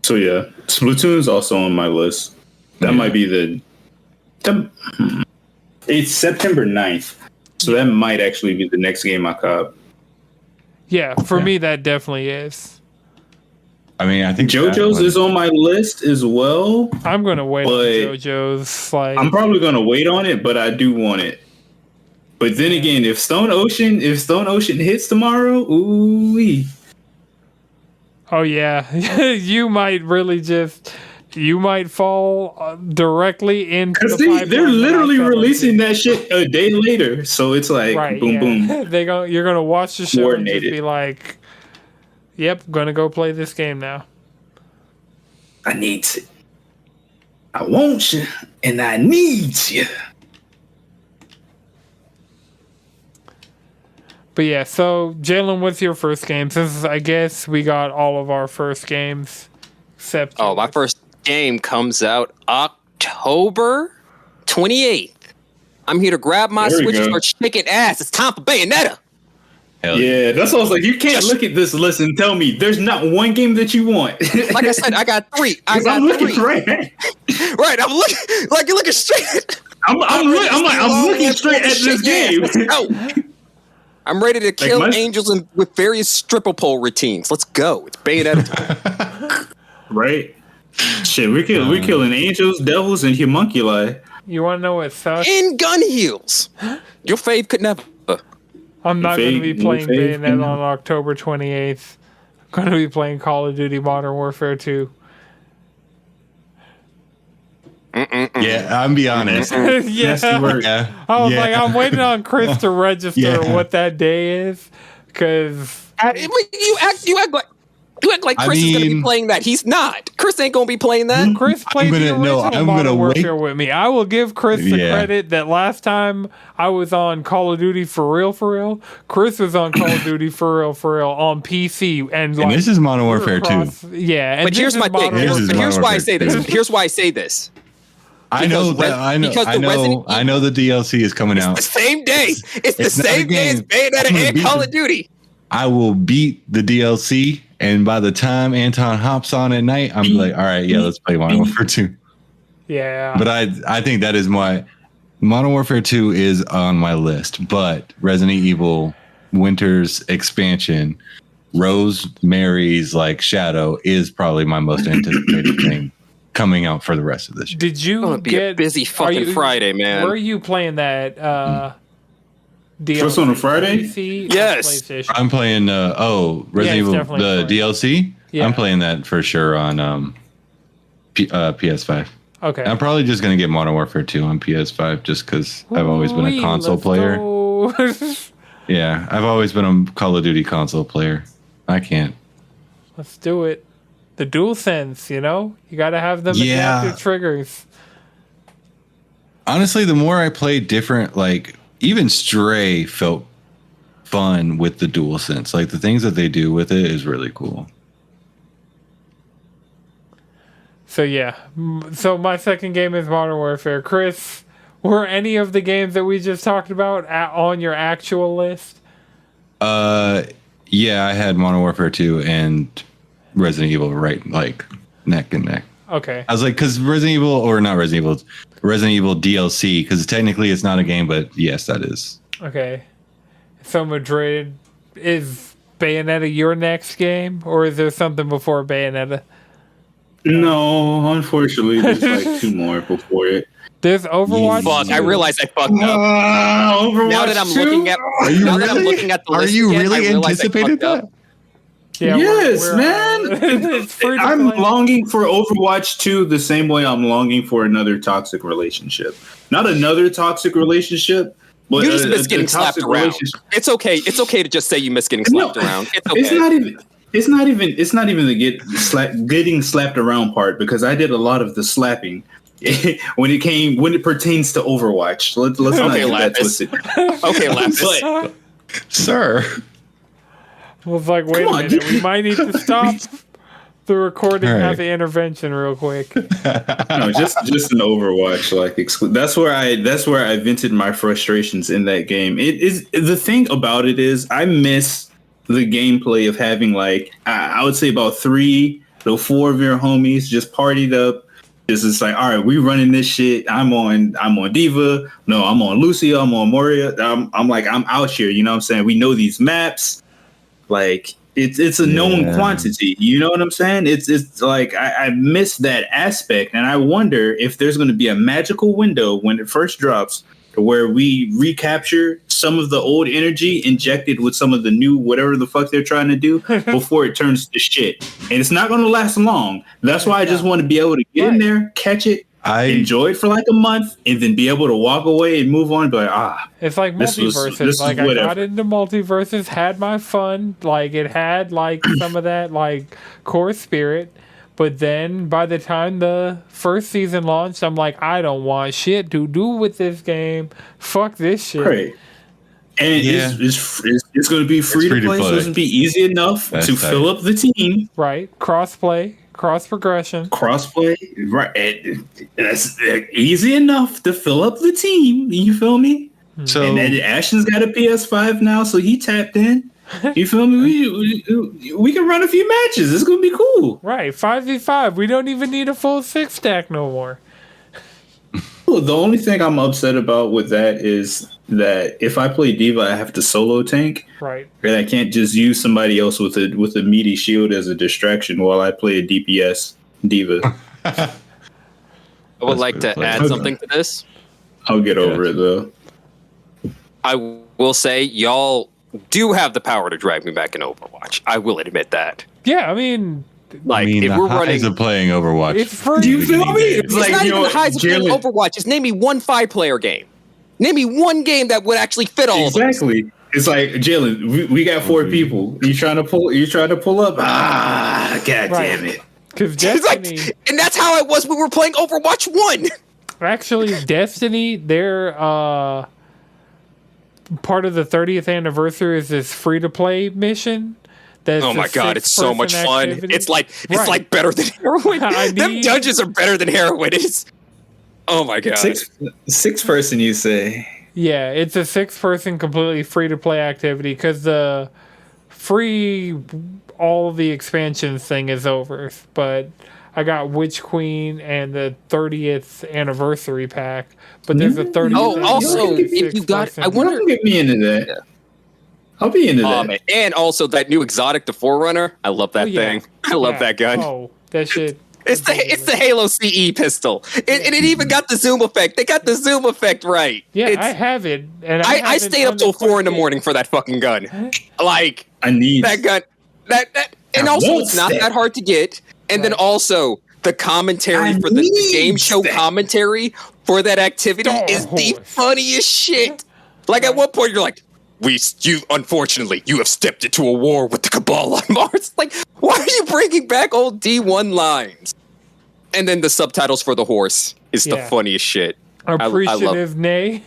Speaker 4: So yeah, Splatoon is also on my list. That might be it's September 9th. So that might actually be the next game I cop.
Speaker 1: Yeah, for me, that definitely is.
Speaker 2: I mean, I think
Speaker 4: JoJo's is on my list as well.
Speaker 1: I'm going to wait on JoJo's. Like,
Speaker 4: I'm probably going to wait on it, but I do want it. But then again, if Stone Ocean hits tomorrow, ooh-wee.
Speaker 1: Oh, yeah. You might really you might fall directly into the pipeline.
Speaker 4: They're literally releasing that shit a day later. So it's like, boom.
Speaker 1: You're going to watch the show and just be like, yep, going to go play this game now.
Speaker 4: I need to. I want you, and I need you.
Speaker 1: But yeah, so Jalen, what's your first game? Since I guess we got all of our first games except
Speaker 3: my first game comes out October 28th. I'm here to grab my Switch and start shaking ass. It's time for Bayonetta.
Speaker 4: Yeah, that's what I was like. You can't look at this list and tell me there's not one game that you want.
Speaker 3: Like I said, I got three.
Speaker 4: I'm looking right.
Speaker 3: Right, I'm looking like you're looking straight.
Speaker 4: I'm looking straight at this game.
Speaker 3: I'm ready to kill angels with various stripper pole routines. Let's go. It's Bayonetta time.
Speaker 4: Right? Shit, we're killing angels, devils, and homunculi.
Speaker 1: You want to know what sucks?
Speaker 3: In gun heels. Your fave could never.
Speaker 1: I'm not going to be playing Bayonetta on October 28th. I'm going to be playing Call of Duty Modern Warfare 2.
Speaker 2: Yeah, I'm be honest.
Speaker 1: Yeah. I was like, I'm waiting on Chris to register what that day is, because
Speaker 3: you act like Chris is going to be playing that. He's not. Chris ain't going to be playing that.
Speaker 1: Chris played the original Modern Warfare with me. I will give Chris the credit that last time I was on Call of Duty for real, Chris was on Call of Duty for real on PC. And
Speaker 2: this is Modern Warfare 2.
Speaker 1: Yeah. And
Speaker 3: but here's my thing. Here's why I say this.
Speaker 2: I know the DLC is coming out.
Speaker 3: It's the same day. It's the same day as Bayonetta and Call of Duty.
Speaker 2: I will beat the DLC, and by the time Anton hops on at night, I'm like, all right, yeah, let's play Modern Warfare 2.
Speaker 1: Yeah.
Speaker 2: But I think that is Modern Warfare 2 is on my list, but Resident Evil Winter's expansion, Rosemary's Shadow, is probably my most anticipated thing coming out for the rest of this year.
Speaker 1: Did you
Speaker 3: be a busy fucking Friday, man?
Speaker 1: Where are you playing that? DLC?
Speaker 4: Just on a Friday?
Speaker 1: PC,
Speaker 3: yes.
Speaker 2: I'm playing Resident Evil the DLC.
Speaker 1: Yeah.
Speaker 2: I'm playing that for sure on PS5.
Speaker 1: Okay.
Speaker 2: I'm probably just gonna get Modern Warfare 2 on PS5 just because I've always been a console player. Yeah, I've always been a Call of Duty console player. I can't.
Speaker 1: Let's do it. The DualSense, you got to have them adaptive triggers.
Speaker 2: Honestly, the more I play different, even Stray felt fun with the DualSense. The things that they do with it is really cool.
Speaker 1: So yeah, so my second game is Modern Warfare. Chris, Were any of the games that we just talked about on your actual list?
Speaker 2: Yeah, I had Modern Warfare 2 and Resident Evil right like neck and neck.
Speaker 1: Okay.
Speaker 2: I was like, because Resident Evil DLC, because technically it's not a game, but yes, that is.
Speaker 1: Okay. So Madrid, is Bayonetta your next game, or is there something before Bayonetta?
Speaker 4: No, unfortunately, there's like 2 more before it.
Speaker 1: There's Overwatch.
Speaker 3: Fuck! I realized I fucked up.
Speaker 4: Overwatch
Speaker 3: Now that I'm
Speaker 4: 2?
Speaker 3: looking at, that I'm looking at the list, I
Speaker 2: anticipated that?
Speaker 1: Yeah,
Speaker 4: yes,
Speaker 1: we're
Speaker 4: man.
Speaker 1: it's free to
Speaker 4: I'm
Speaker 1: play.
Speaker 4: longing for Overwatch 2 the same way I'm longing for another toxic relationship. Not another toxic relationship, but
Speaker 3: You just miss getting slapped around. It's okay. It's okay to just say you miss getting slapped around. It's okay.
Speaker 4: It's not even the getting slapped around part, because I did a lot of the slapping when it pertains to Overwatch. Let's not get that twisted.
Speaker 3: Okay, Lapis.
Speaker 4: But,
Speaker 2: Sir.
Speaker 1: I was like, wait a minute, we might need to stop the recording and have the intervention real quick.
Speaker 4: no, just an Overwatch that's where I vented my frustrations in that game. It is the thing about it is I miss the gameplay of having like I would say about 3 to 4 of your homies just partied up. It's like, all right, we running this shit. I'm on Diva. No, I'm on Lucio. I'm on Moria. I'm out here. You know what I'm saying? We know these maps. Like it's a known quantity. You know what I'm saying? It's like I miss that aspect, and I wonder if there's going to be a magical window when it first drops where we recapture some of the old energy injected with some of the new whatever the fuck they're trying to do before it turns to shit. And it's not going to last long. That's why I just want to be able to get in there, catch it, enjoy it for like a month, and then be able to walk away and move on and be like,
Speaker 1: it's like multiverses. Like I got into multiverses, had my fun. Like it had like some of that like core spirit. But then by the time the first season launched, I'm like, I don't want shit to do with this game. Fuck this shit.
Speaker 4: Right. And it's going to be free to play, so it's going to be easy enough to fill up the team.
Speaker 1: Right. Cross-play, cross-progression.
Speaker 4: Cross-play, right. That's easy enough to fill up the team. You feel me? So, and then Ashton's got a PS5 now, so he tapped in. You feel me? We can run a few matches. It's going to be cool.
Speaker 1: Right. 5v5. We don't even need a full 6-stack no more.
Speaker 4: The only thing I'm upset about with that is that if I play Diva, I have to solo tank.
Speaker 1: Right.
Speaker 4: And I can't just use somebody else with a meaty shield as a distraction while I play a DPS Diva.
Speaker 3: I would like to add something to this.
Speaker 4: I'll get over it, though.
Speaker 3: I will say, y'all do have the power to drag me back in Overwatch. I will admit that.
Speaker 1: Yeah, I mean...
Speaker 3: Like, if we're running
Speaker 2: of playing Overwatch,
Speaker 1: it's free.
Speaker 4: Do you feel me?
Speaker 3: It's like, not even the highs of playing Overwatch. Just name me one 5-player game. Name me one game that would actually fit all of them.
Speaker 4: Exactly. It's like, Jalen, we got 4 people. You trying to pull up? God damn it.
Speaker 1: Because Destiny,
Speaker 3: and that's how it was when we were playing Overwatch 1.
Speaker 1: Actually, Destiny, they're part of the 30th anniversary is this free-to-play mission.
Speaker 3: Oh my god, it's so much fun. Activity. It's like better than heroin. Them dungeons are better than heroin. Oh my god.
Speaker 4: 6 person, you say?
Speaker 1: Yeah, it's a 6-person completely free-to-play activity because the free all the expansions thing is over. But I got Witch Queen and the 30th anniversary pack. But there's a 30th.
Speaker 3: Oh, also, if you got, I wonder.
Speaker 4: Get me into that. Yeah. I'll be into that.
Speaker 3: Man. And also that new exotic, the Forerunner. I love that thing. I love that gun.
Speaker 1: Oh, that shit.
Speaker 3: It's the Halo CE pistol. And it even got the zoom effect. They got the zoom effect right.
Speaker 1: Yeah, I have it. And
Speaker 3: I stayed up till 4 a.m. for that fucking gun. Like,
Speaker 4: I need
Speaker 3: that gun. That and also it's not that hard to get. And then also the commentary for the game show commentary for that activity is the funniest shit. Like at one point you're like, unfortunately, you have stepped into a war with the Cabal on Mars. Like, why are you bringing back old D1 lines? And then the subtitles for the horse is the funniest shit.
Speaker 1: Appreciative, nay.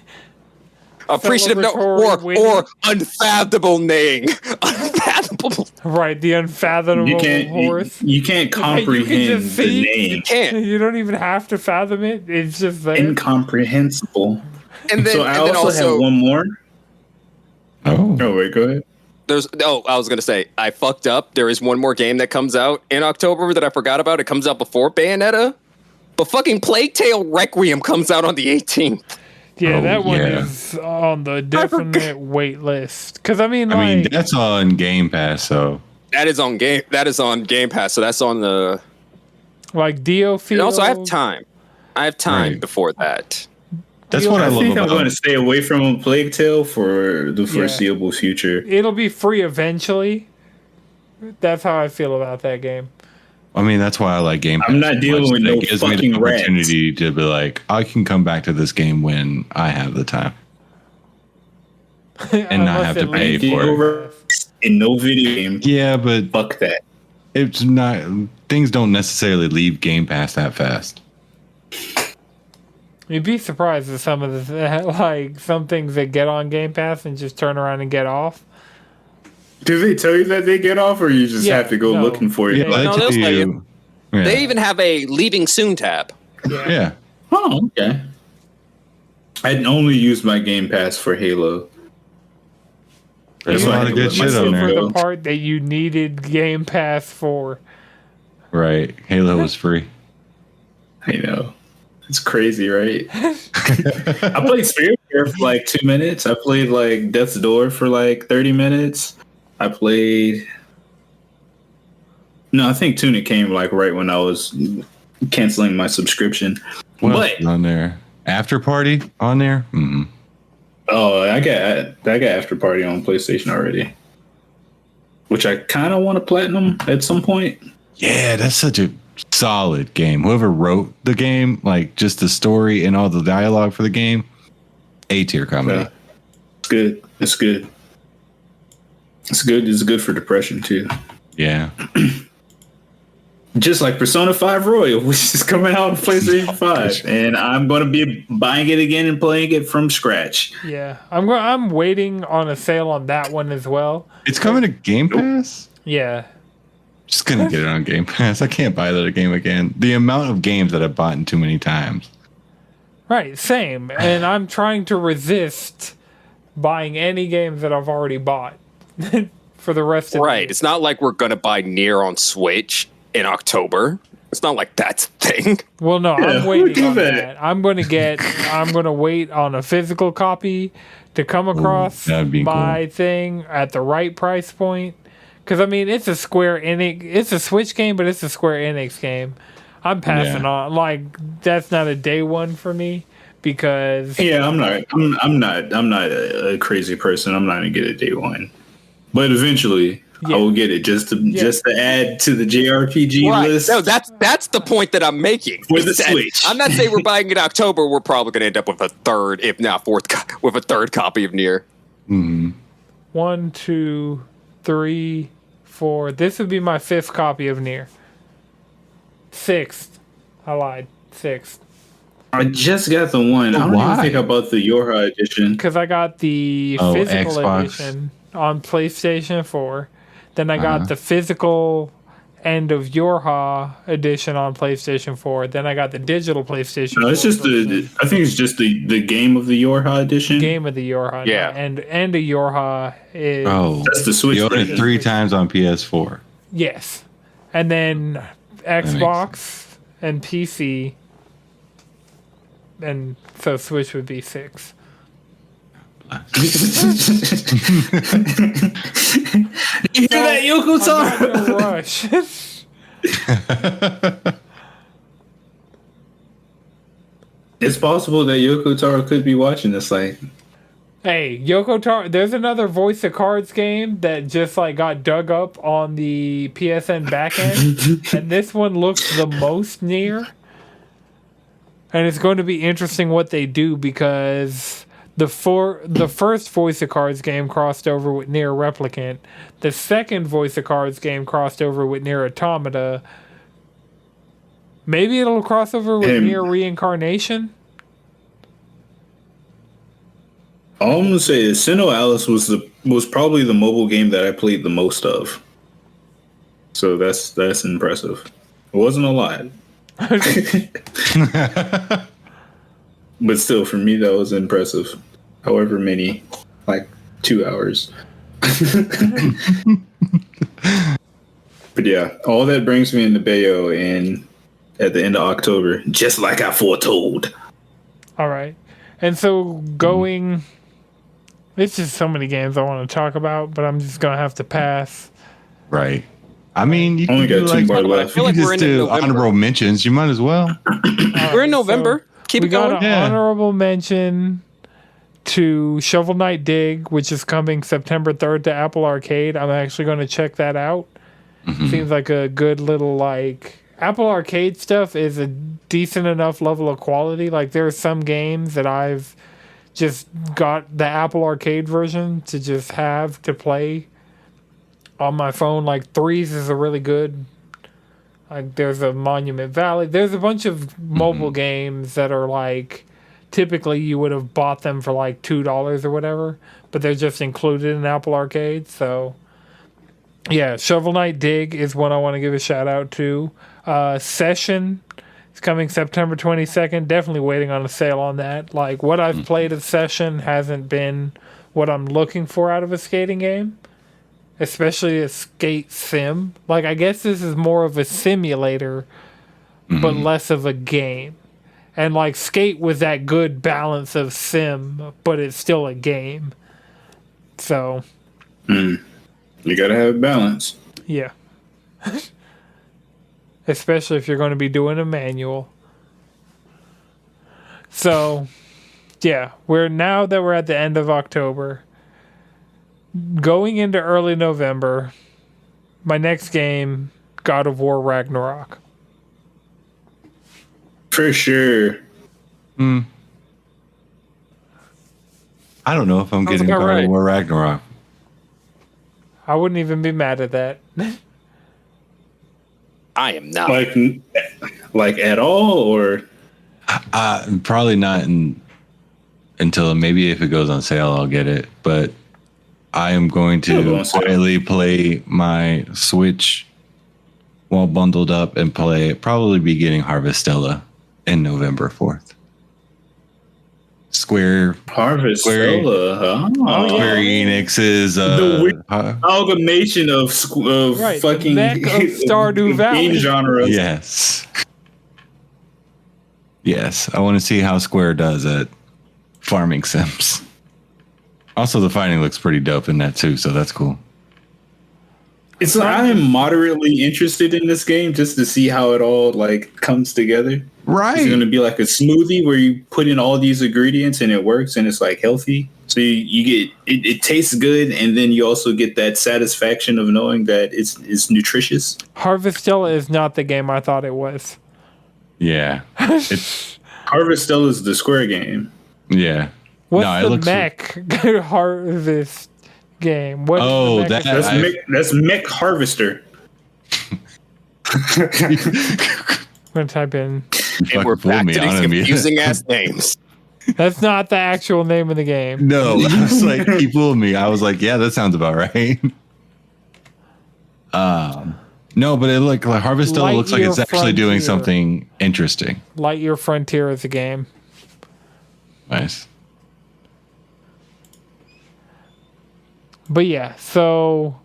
Speaker 3: Appreciative no, or unfathomable neighing. Unfathomable.
Speaker 1: Right, the unfathomable horse.
Speaker 4: You can't comprehend the name.
Speaker 3: You can't.
Speaker 1: You don't even have to fathom it. It's just there.
Speaker 4: Incomprehensible.
Speaker 3: And then,
Speaker 4: so I also have one more.
Speaker 2: Oh,
Speaker 4: wait, go ahead.
Speaker 3: I was gonna say I fucked up. There is one more game that comes out in October that I forgot about. It comes out before Bayonetta, but fucking Plague Tale Requiem comes out on the 18th.
Speaker 1: Yeah, that one is on the definite wait list. Because I mean,
Speaker 2: that's on Game Pass, so
Speaker 3: that is on Game Pass. So that's on the
Speaker 1: Dio Field.
Speaker 3: And also, I have time. Before that.
Speaker 2: That's what I love
Speaker 4: think
Speaker 2: about.
Speaker 4: I'm going to stay away from Plague Tale for the foreseeable future.
Speaker 1: It'll be free eventually. That's how I feel about that game.
Speaker 2: I mean, that's why I like Game Pass.
Speaker 4: I'm not dealing with no fucking rats.
Speaker 2: Opportunity to be like, I can come back to this game when I have the time, and not have to pay for it.
Speaker 4: In no video game.
Speaker 2: Yeah, but
Speaker 4: fuck that.
Speaker 2: It's not. Things don't necessarily leave Game Pass that fast.
Speaker 1: You'd be surprised at some of the some things that get on Game Pass and just turn around and get off.
Speaker 4: Do they tell you that they get off, or you just have to go looking for it?
Speaker 3: They even have a leaving soon tab.
Speaker 2: Yeah.
Speaker 4: Oh, okay. I only use my Game Pass for Halo.
Speaker 2: There's a lot of good shit on there.
Speaker 1: For the part that you needed Game Pass for.
Speaker 2: Right. Halo was free.
Speaker 4: I know. It's crazy, right? I played Spiritfarer for like 2 minutes. I played like Death's Door for like 30 minutes. I played... No, I think Tunic came like right when I was canceling my subscription.
Speaker 2: But on there. After Party on there? Mm-hmm.
Speaker 4: Oh, I got After Party on PlayStation already. Which I kind of want to platinum at some point.
Speaker 2: Yeah, that's such a solid game. Whoever wrote the game, like just the story and all the dialogue for the game, A-tier comedy.
Speaker 4: It's good. It's good. It's good. It's good for depression too.
Speaker 2: Yeah.
Speaker 4: Just like Persona 5 Royal, which is coming out on PlayStation 5, and I'm going to be buying it again and playing it from scratch.
Speaker 1: Yeah, I'm waiting on a sale on that one as well.
Speaker 2: It's coming to Game Pass?
Speaker 1: Yeah.
Speaker 2: Just gonna get it on Game Pass. I can't buy that game again. The amount of games that I've bought in too many times.
Speaker 1: Right, same. And I'm trying to resist buying any games that I've already bought for the rest of the year.
Speaker 3: It's not like we're gonna buy Nier on Switch in October. It's not like that's a thing.
Speaker 1: Well, no, I'm waiting on that. I'm gonna wait on a physical copy to come across my thing at the right price point. Because, I mean, it's a Square Enix... It's a Switch game, but it's a Square Enix game. I'm passing on. Like, that's not a day one for me. Because...
Speaker 4: Yeah, I'm not a crazy person. I'm not going to get a day one. But eventually, I will get it just to add to the JRPG list.
Speaker 3: No, that's the point that I'm making.
Speaker 4: For the Switch.
Speaker 3: I'm not saying we're buying it in October. We're probably going to end up with a third, if not fourth, with a third copy of Nier.
Speaker 2: Mm-hmm.
Speaker 1: 1, 2, 3, 4. This would be my 5th copy of Nier. 6th. I lied. 6th.
Speaker 4: I just got the one. I don't even think I bought the Yorha edition.
Speaker 1: Because I got the physical
Speaker 2: Xbox.
Speaker 1: Edition on PlayStation 4. Then I got the physical End of Yorha edition on PlayStation 4. Then I got the digital PlayStation 4.
Speaker 4: No, it's just I think it's just the Game of the Yorha edition.
Speaker 1: Game of the Yorha.
Speaker 3: Yeah.
Speaker 1: And End of Yorha is...
Speaker 2: Oh,
Speaker 4: that's the Switch.
Speaker 2: You own it 3 times on PS4.
Speaker 1: Yes. And then Xbox and PC. And so Switch would be 6.
Speaker 4: You hear that, Yoko Taro?
Speaker 1: Rush.
Speaker 4: It's possible that Yoko Taro could be watching this. Like,
Speaker 1: hey, Yoko Taro. There's another Voice of Cards game that just like got dug up on the PSN backend, and this one looks the most near. And it's going to be interesting what they do because the first Voice of Cards game crossed over with Nier Replicant. The second Voice of Cards game crossed over with Nier Automata. Maybe it'll cross over with Nier Reincarnation.
Speaker 4: All I'm gonna say is Sinnoh Alice was probably the mobile game that I played the most of. So that's impressive. It wasn't a lot. But still, for me, that was impressive. However many, like 2 hours. But yeah, all that brings me into Bayo and at the end of October, just like I foretold.
Speaker 1: All right. And so going, it's just so many games I want to talk about, but I'm just going to have to pass.
Speaker 2: Right. I mean, you
Speaker 4: only
Speaker 2: can
Speaker 4: got
Speaker 2: do
Speaker 4: 2 more left.
Speaker 2: You
Speaker 3: like
Speaker 2: can
Speaker 3: we're
Speaker 2: just
Speaker 3: in
Speaker 2: do
Speaker 3: November.
Speaker 2: honorable mentions. You might as well.
Speaker 3: We're in November. Keep
Speaker 1: we
Speaker 3: it
Speaker 1: got
Speaker 3: going.
Speaker 1: an honorable mention to Shovel Knight Dig, which is coming September 3rd to Apple Arcade. I'm actually going to check that out. Seems like a good little, like, Apple Arcade stuff is a decent enough level of quality. Like, there are some games that I've just got the Apple Arcade version to just have to play on my phone. Like, Threes is a really good, like, there's a Monument Valley. There's a bunch of mobile games that are, like, typically you would have bought them for, like, $2 or whatever, but they're just included in Apple Arcade, so... Yeah, Shovel Knight Dig is one I want to give a shout out to. Session is coming September 22nd. Definitely waiting on a sale on that. Like, what I've played of Session hasn't been what I'm looking for out of a skating game, especially a skate sim. Like, I guess this is more of a simulator, but less of a game. And, like, Skate with that good balance of sim, but it's still a game. So...
Speaker 4: You gotta have balance.
Speaker 1: Yeah. Especially if you're going to be doing a manual. So, yeah, now that we're at the end of October, going into early November, my next game, God of War Ragnarok.
Speaker 4: For sure.
Speaker 2: I don't know if I'm getting
Speaker 3: about
Speaker 2: God
Speaker 3: right.
Speaker 2: of War Ragnarok.
Speaker 1: I wouldn't even be mad at that.
Speaker 3: I am not.
Speaker 4: Like at all, or
Speaker 2: Probably not until maybe if it goes on sale, I'll get it. But I am going to quietly play my Switch while bundled up and play. Probably be getting Harvestella in November 4th. Square
Speaker 4: Harvestella, huh?
Speaker 2: Square Enix's
Speaker 4: The weird amalgamation of fucking
Speaker 1: the mech of Stardew Valley.
Speaker 4: game genres.
Speaker 2: Yes, I want to see how Square does at farming sims. Also, the fighting looks pretty dope in that too, so that's cool.
Speaker 4: It's like I am moderately interested in this game just to see how it all like comes together.
Speaker 2: Right.
Speaker 4: It's going to be like a smoothie where you put in all these ingredients and it works and it's like healthy. So you get it tastes good, and then you also get that satisfaction of knowing that it's nutritious.
Speaker 1: Harvestella is not the game I thought it was.
Speaker 2: Yeah.
Speaker 4: Harvestella is the Square game.
Speaker 2: Yeah.
Speaker 1: What's the mech harvest game? What is the mech?
Speaker 4: That's Mech Harvester.
Speaker 1: I'm gonna type in.
Speaker 3: And we're back to these confusing ass names.
Speaker 1: That's not the actual name of the game.
Speaker 2: No, I was like, he fooled me. I was like, yeah, that sounds about right. No, but it like Harvestella looks like it's actually doing something interesting.
Speaker 1: Lightyear Frontier is a game.
Speaker 2: Nice.
Speaker 1: But yeah, so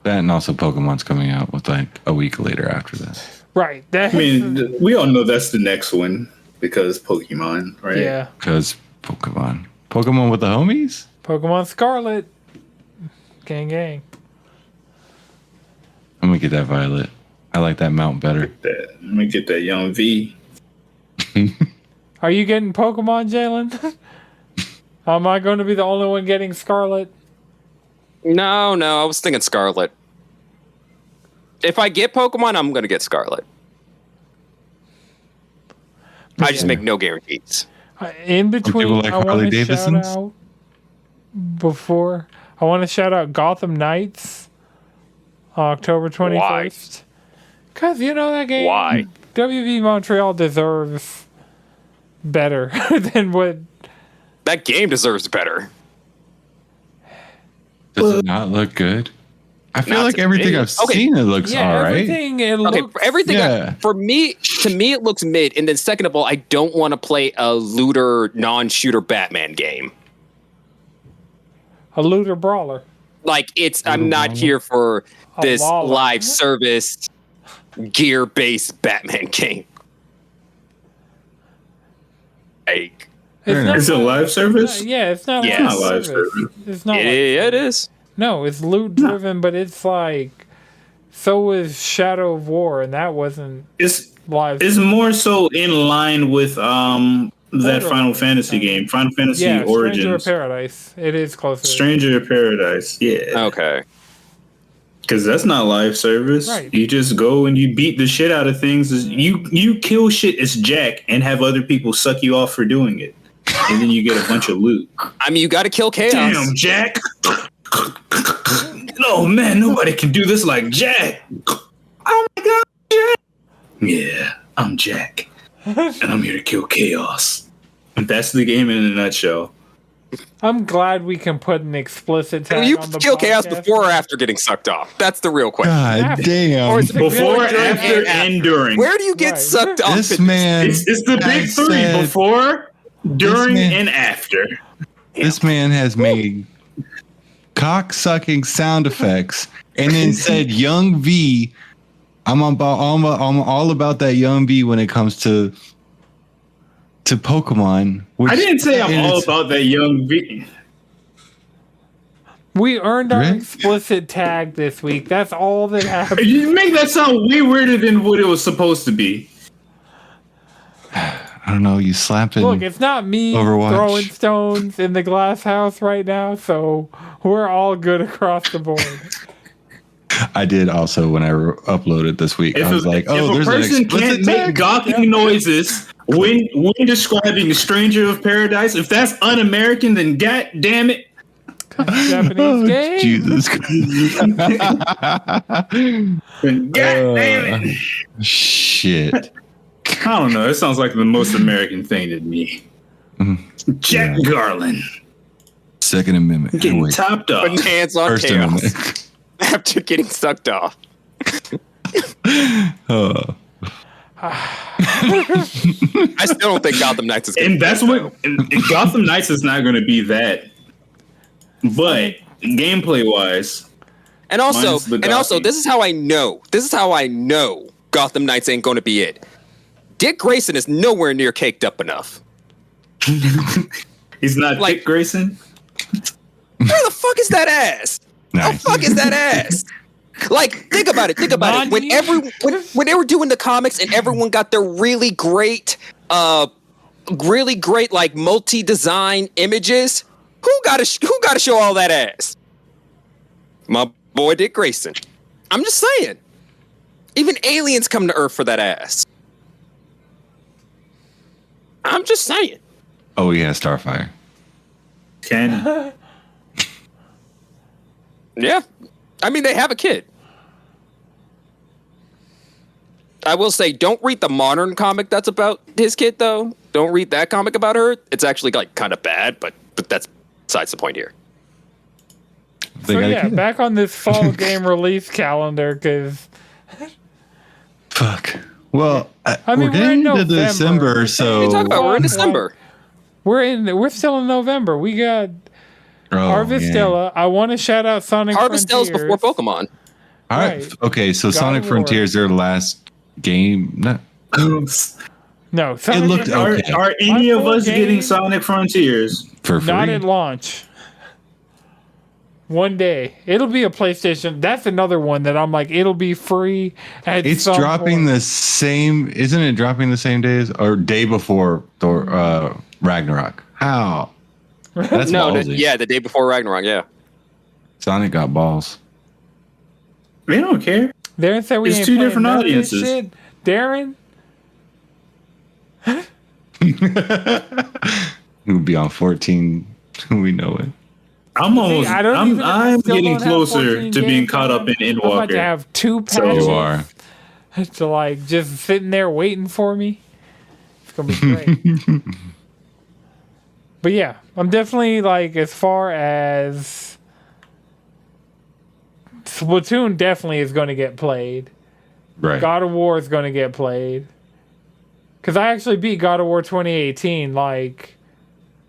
Speaker 2: that and also Pokemon's coming out with like a week later after that.
Speaker 1: Right.
Speaker 4: I mean, we all know that's the next one because Pokemon, right?
Speaker 1: Yeah.
Speaker 2: Because Pokemon with the homies.
Speaker 1: Pokemon Scarlet. Gang, gang.
Speaker 2: I'm gonna get that Violet. I like that mount better.
Speaker 4: I'm gonna get that young V.
Speaker 1: Are you getting Pokemon, Jalen? Am I going to be the only one getting Scarlet?
Speaker 3: No, I was thinking Scarlet. If I get Pokemon, I'm going to get Scarlet. I just make no guarantees.
Speaker 1: In between,
Speaker 2: like
Speaker 1: I want
Speaker 2: Harley
Speaker 1: to shout
Speaker 2: Davidsons?
Speaker 1: out I want to shout out Gotham Knights, October 21st. Because, you know, that game,
Speaker 3: Why?
Speaker 1: WB Montreal deserves better than what...
Speaker 3: That game deserves better.
Speaker 2: Does it not look good? I feel like everything I've seen, it looks all right.
Speaker 3: For me, it looks mid. And then second of all, I don't want to play a looter, non-shooter Batman game.
Speaker 1: A looter brawler.
Speaker 3: Like I'm not here for this live service gear-based Batman game. Like,
Speaker 4: is it live service?
Speaker 1: It's not.
Speaker 3: Yes.
Speaker 1: It's not live service. It's not.
Speaker 3: It is.
Speaker 1: No, it's loot driven, but it's like so is Shadow of War, and that wasn't.
Speaker 4: It's
Speaker 1: live.
Speaker 4: It's more so in line with that Final Fantasy game, Final Fantasy Origins.
Speaker 1: Stranger of Paradise. It is closer.
Speaker 4: Stranger of Paradise. Yeah.
Speaker 3: Okay.
Speaker 4: Because that's not live service.
Speaker 1: Right.
Speaker 4: You just go and you beat the shit out of things. You kill shit as Jack and have other people suck you off for doing it. And then you get a bunch of loot.
Speaker 3: I mean, you got to kill chaos.
Speaker 4: Damn, Jack. No, man, nobody can do this like Jack. Oh my God, Jack. Yeah, I'm Jack. And I'm here to kill chaos. And that's the game in a nutshell.
Speaker 1: I'm glad we can put an explicit tag
Speaker 3: you
Speaker 1: on the
Speaker 3: kill
Speaker 1: podcast.
Speaker 3: chaos before or after getting sucked off? That's the real question.
Speaker 2: God damn.
Speaker 3: Or is it
Speaker 4: Before, after, and during.
Speaker 3: Where do you get sucked off?
Speaker 2: This man.
Speaker 4: It's the big three: before, during, and after.
Speaker 2: This man has made cock-sucking sound effects and then said young V. I'm all about that young V when it comes to Pokemon.
Speaker 4: I didn't say I'm all about that young V.
Speaker 1: We earned our explicit tag this week. That's all that happened.
Speaker 4: You make that sound way weirder than what it was supposed to be.
Speaker 2: I don't know. You slapping.
Speaker 1: Look, it's not me
Speaker 2: Overwatch.
Speaker 1: Throwing stones in the glass house right now, so we're all good across the board.
Speaker 2: I did also when I uploaded this week. I was like, "Oh, there's an explicit
Speaker 4: can't make gawking noises when describing a stranger of paradise. If that's un-American, then god damn it,
Speaker 1: Japanese game.
Speaker 2: Jesus Christ.
Speaker 4: God damn it.
Speaker 2: Shit.
Speaker 4: I don't know. It sounds like the most American thing to me. Jack Garland.
Speaker 2: Second Amendment.
Speaker 4: Getting topped off.
Speaker 3: Putting hands on
Speaker 2: First
Speaker 3: chaos
Speaker 2: Amendment.
Speaker 3: after getting sucked off. I still don't think Gotham Knights is
Speaker 4: And that's what Gotham Knights is not going to be that. But gameplay wise,
Speaker 3: and also this is how I know Gotham Knights ain't going to be it. Dick Grayson is nowhere near caked up enough.
Speaker 4: He's not like, Dick Grayson.
Speaker 3: Where the fuck is that ass?
Speaker 2: Nice.
Speaker 3: The fuck is that ass? Like, think about it. When they were doing the comics and everyone got their really great like multi-design images, who got to show all that ass? My boy Dick Grayson. I'm just saying. Even aliens come to Earth for that ass. I'm just saying.
Speaker 2: Oh yeah, Starfire.
Speaker 4: Canon.
Speaker 3: Yeah. I mean, they have a kid. I will say, don't read the modern comic that's about his kid, though. Don't read that comic about her. It's actually like kind of bad, but that's besides the point here.
Speaker 1: So yeah, back on this fall game release calendar, because
Speaker 2: fuck. Well,
Speaker 1: I mean,
Speaker 2: we're getting into
Speaker 1: November.
Speaker 2: December, so
Speaker 3: What are you talking about? We're in December.
Speaker 1: We're still in November. We got Harvestella. I want to shout out Sonic
Speaker 3: Harvestella's
Speaker 1: Frontiers.
Speaker 3: before Pokemon.
Speaker 2: All right. Okay, so
Speaker 1: God
Speaker 2: Sonic Frontiers, their last game. No,
Speaker 1: Sonic
Speaker 2: it looked okay.
Speaker 4: Are any of us getting Sonic Frontiers
Speaker 2: for free?
Speaker 1: Not at launch. One day it'll be a PlayStation. That's another one that I'm like, it'll be free.
Speaker 2: It's dropping the same. Isn't it dropping the same days or day before Thor Ragnarok? How? That's ballsy.
Speaker 3: The day before Ragnarok. Yeah.
Speaker 2: Sonic got balls.
Speaker 4: They don't care.
Speaker 1: Darren said we
Speaker 4: It's
Speaker 1: ain't
Speaker 4: two
Speaker 1: playing
Speaker 4: different
Speaker 1: none of this
Speaker 4: audiences.
Speaker 1: shit. Darren.
Speaker 2: We'll be on 14. We know it.
Speaker 4: I'm almost. I'm getting closer
Speaker 1: 14
Speaker 4: to being
Speaker 1: games
Speaker 4: caught up in
Speaker 1: I'm about to
Speaker 4: Endwalker.
Speaker 1: have 2 patches
Speaker 2: You are.
Speaker 1: to like just sitting there waiting for me. It's gonna be great. But yeah, I'm definitely like, as far as Splatoon definitely is going to get played.
Speaker 2: Right.
Speaker 1: God of War is going to get played. Because I actually beat God of War 2018. Like,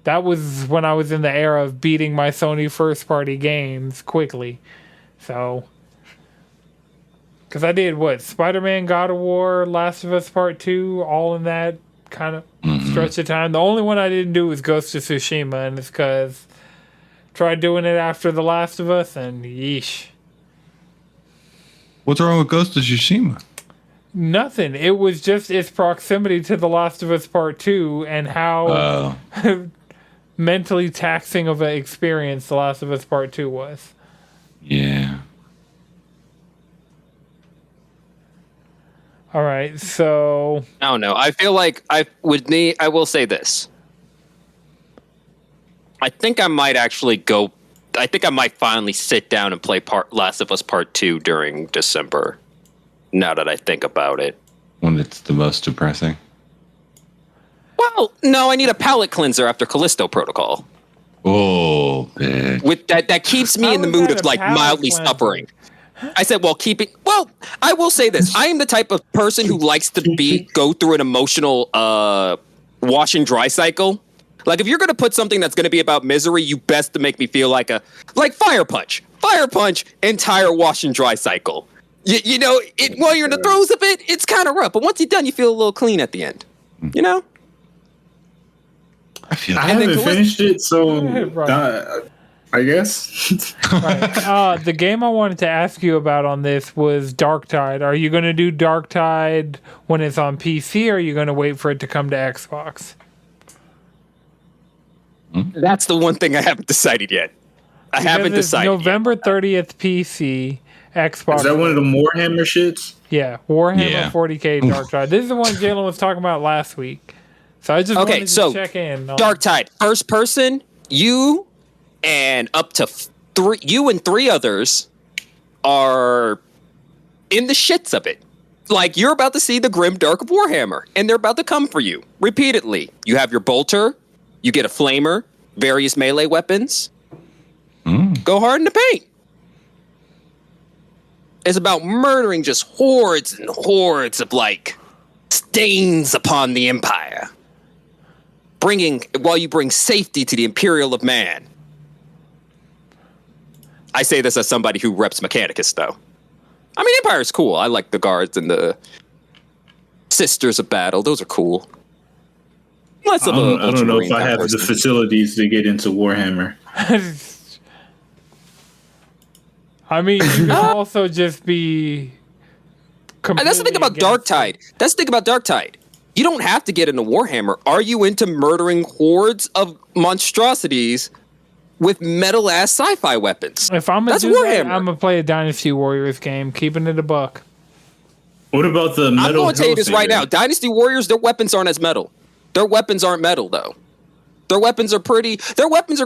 Speaker 1: that was when I was in the era of beating my Sony first-party games quickly. So, because I did, Spider-Man, God of War, Last of Us Part 2, all in that kind of stretch of time. The only one I didn't do was Ghost of Tsushima, and it's because tried doing it after The Last of Us, and yeesh.
Speaker 2: What's wrong with Ghost of Tsushima?
Speaker 1: Nothing. It was just its proximity to The Last of Us Part 2 and how mentally taxing of an experience The Last of Us Part 2 was.
Speaker 2: Yeah.
Speaker 1: All right, so...
Speaker 3: I don't know. I feel like I will say this. I think I might actually go... I think I might finally sit down and play Last of Us Part 2 during December, now that I think about it.
Speaker 2: When it's the most depressing?
Speaker 3: Well, no, I need a palate cleanser after Callisto Protocol.
Speaker 2: Oh, bitch.
Speaker 3: With that keeps me in the mood of, like, mildly suffering. I said, well, I will say this. I am the type of person who likes to go through an emotional wash and dry cycle. Like, if you're going to put something that's going to be about misery, you best to make me feel like Fire Punch. Fire Punch, entire wash and dry cycle. You know, while you're in the throes of it, it's kind of rough. But once you're done, you feel a little clean at the end. You know?
Speaker 2: I
Speaker 4: haven't finished it, so I guess.
Speaker 1: Right. The game I wanted to ask you about on this was Darktide. Are you going to do Darktide when it's on PC, or are you going to wait for it to come to Xbox?
Speaker 3: That's the one thing I haven't decided yet. I haven't decided.
Speaker 1: November 30th PC, Xbox.
Speaker 4: Is that one of the Warhammer shits?
Speaker 1: Yeah, Warhammer 40K Darktide. This is the one Jalen was talking about last week. So I just wanted to check in.
Speaker 3: Darktide, first person, you and up to three others are in the shits of it. Like, you're about to see the grim dark of Warhammer, and they're about to come for you repeatedly. You have your bolter. You get a flamer, various melee weapons. Go hard in the paint. It's about murdering just hordes and hordes of, like, stains upon the Empire. While you bring safety to the Imperial of Man. I say this as somebody who reps Mechanicus, though. I mean, Empire's cool. I like the guards and the Sisters of Battle. Those are cool.
Speaker 4: I don't know if I have the facilities to get into Warhammer.
Speaker 1: I mean, you can also just be.
Speaker 3: That's the thing about Darktide. You don't have to get into Warhammer. Are you into murdering hordes of monstrosities with metal ass sci-fi weapons?
Speaker 1: If I'm gonna do Warhammer, I'm gonna play a Dynasty Warriors game, keeping it a buck.
Speaker 4: What about the metal?
Speaker 3: I'm going to tell you this right now. Dynasty Warriors, their weapons aren't as metal. Their weapons aren't metal, though. Their weapons are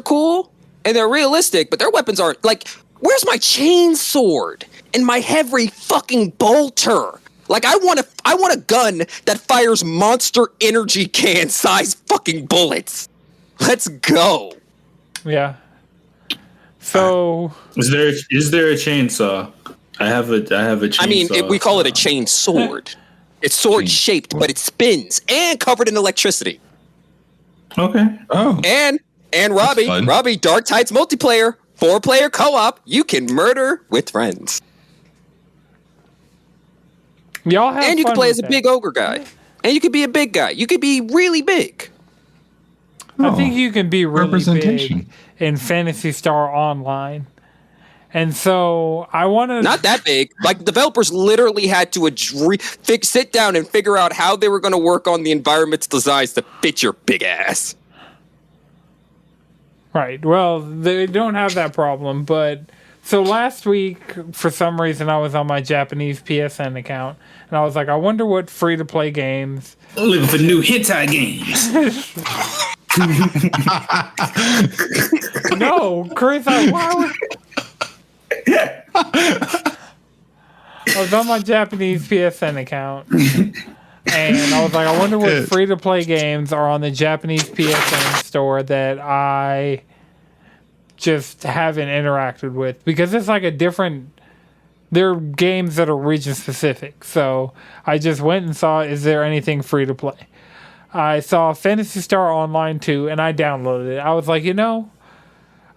Speaker 3: cool, and they're realistic, but their weapons aren't, like, where's my chain sword and my heavy fucking bolter? Like, I want a gun that fires monster energy can size fucking bullets. Let's go.
Speaker 1: Yeah. So
Speaker 4: is there a chainsaw? I have a chainsaw.
Speaker 3: I mean, we call it a chain sword. It's sword shaped, but it spins and covered in electricity.
Speaker 4: Okay.
Speaker 2: Oh.
Speaker 3: And Robbie, Darktide's multiplayer, 4-player co-op. You can murder with friends.
Speaker 1: Y'all have
Speaker 3: and you
Speaker 1: fun
Speaker 3: can play
Speaker 1: with
Speaker 3: as a big ogre guy, and you could be a big guy. You could be really big.
Speaker 1: I think you can be really big in Phantasy Star Online. And so I want to...
Speaker 3: Not that big. Like, developers literally had to sit down and figure out how they were going to work on the environment's designs to fit your big ass.
Speaker 1: Right. Well, they don't have that problem. But so last week, for some reason, I was on my Japanese PSN account. And I was like, I wonder what free-to-play games...
Speaker 4: I'm looking for new hentai games.
Speaker 1: No, Chris, why would... I was on my Japanese PSN account, and I was like, I wonder what free-to-play games are on the Japanese PSN store that I just haven't interacted with, because it's like a different they're games that are region specific. So I just went and saw, is there anything free to play? I saw Phantasy Star Online 2 and I downloaded it. I was like,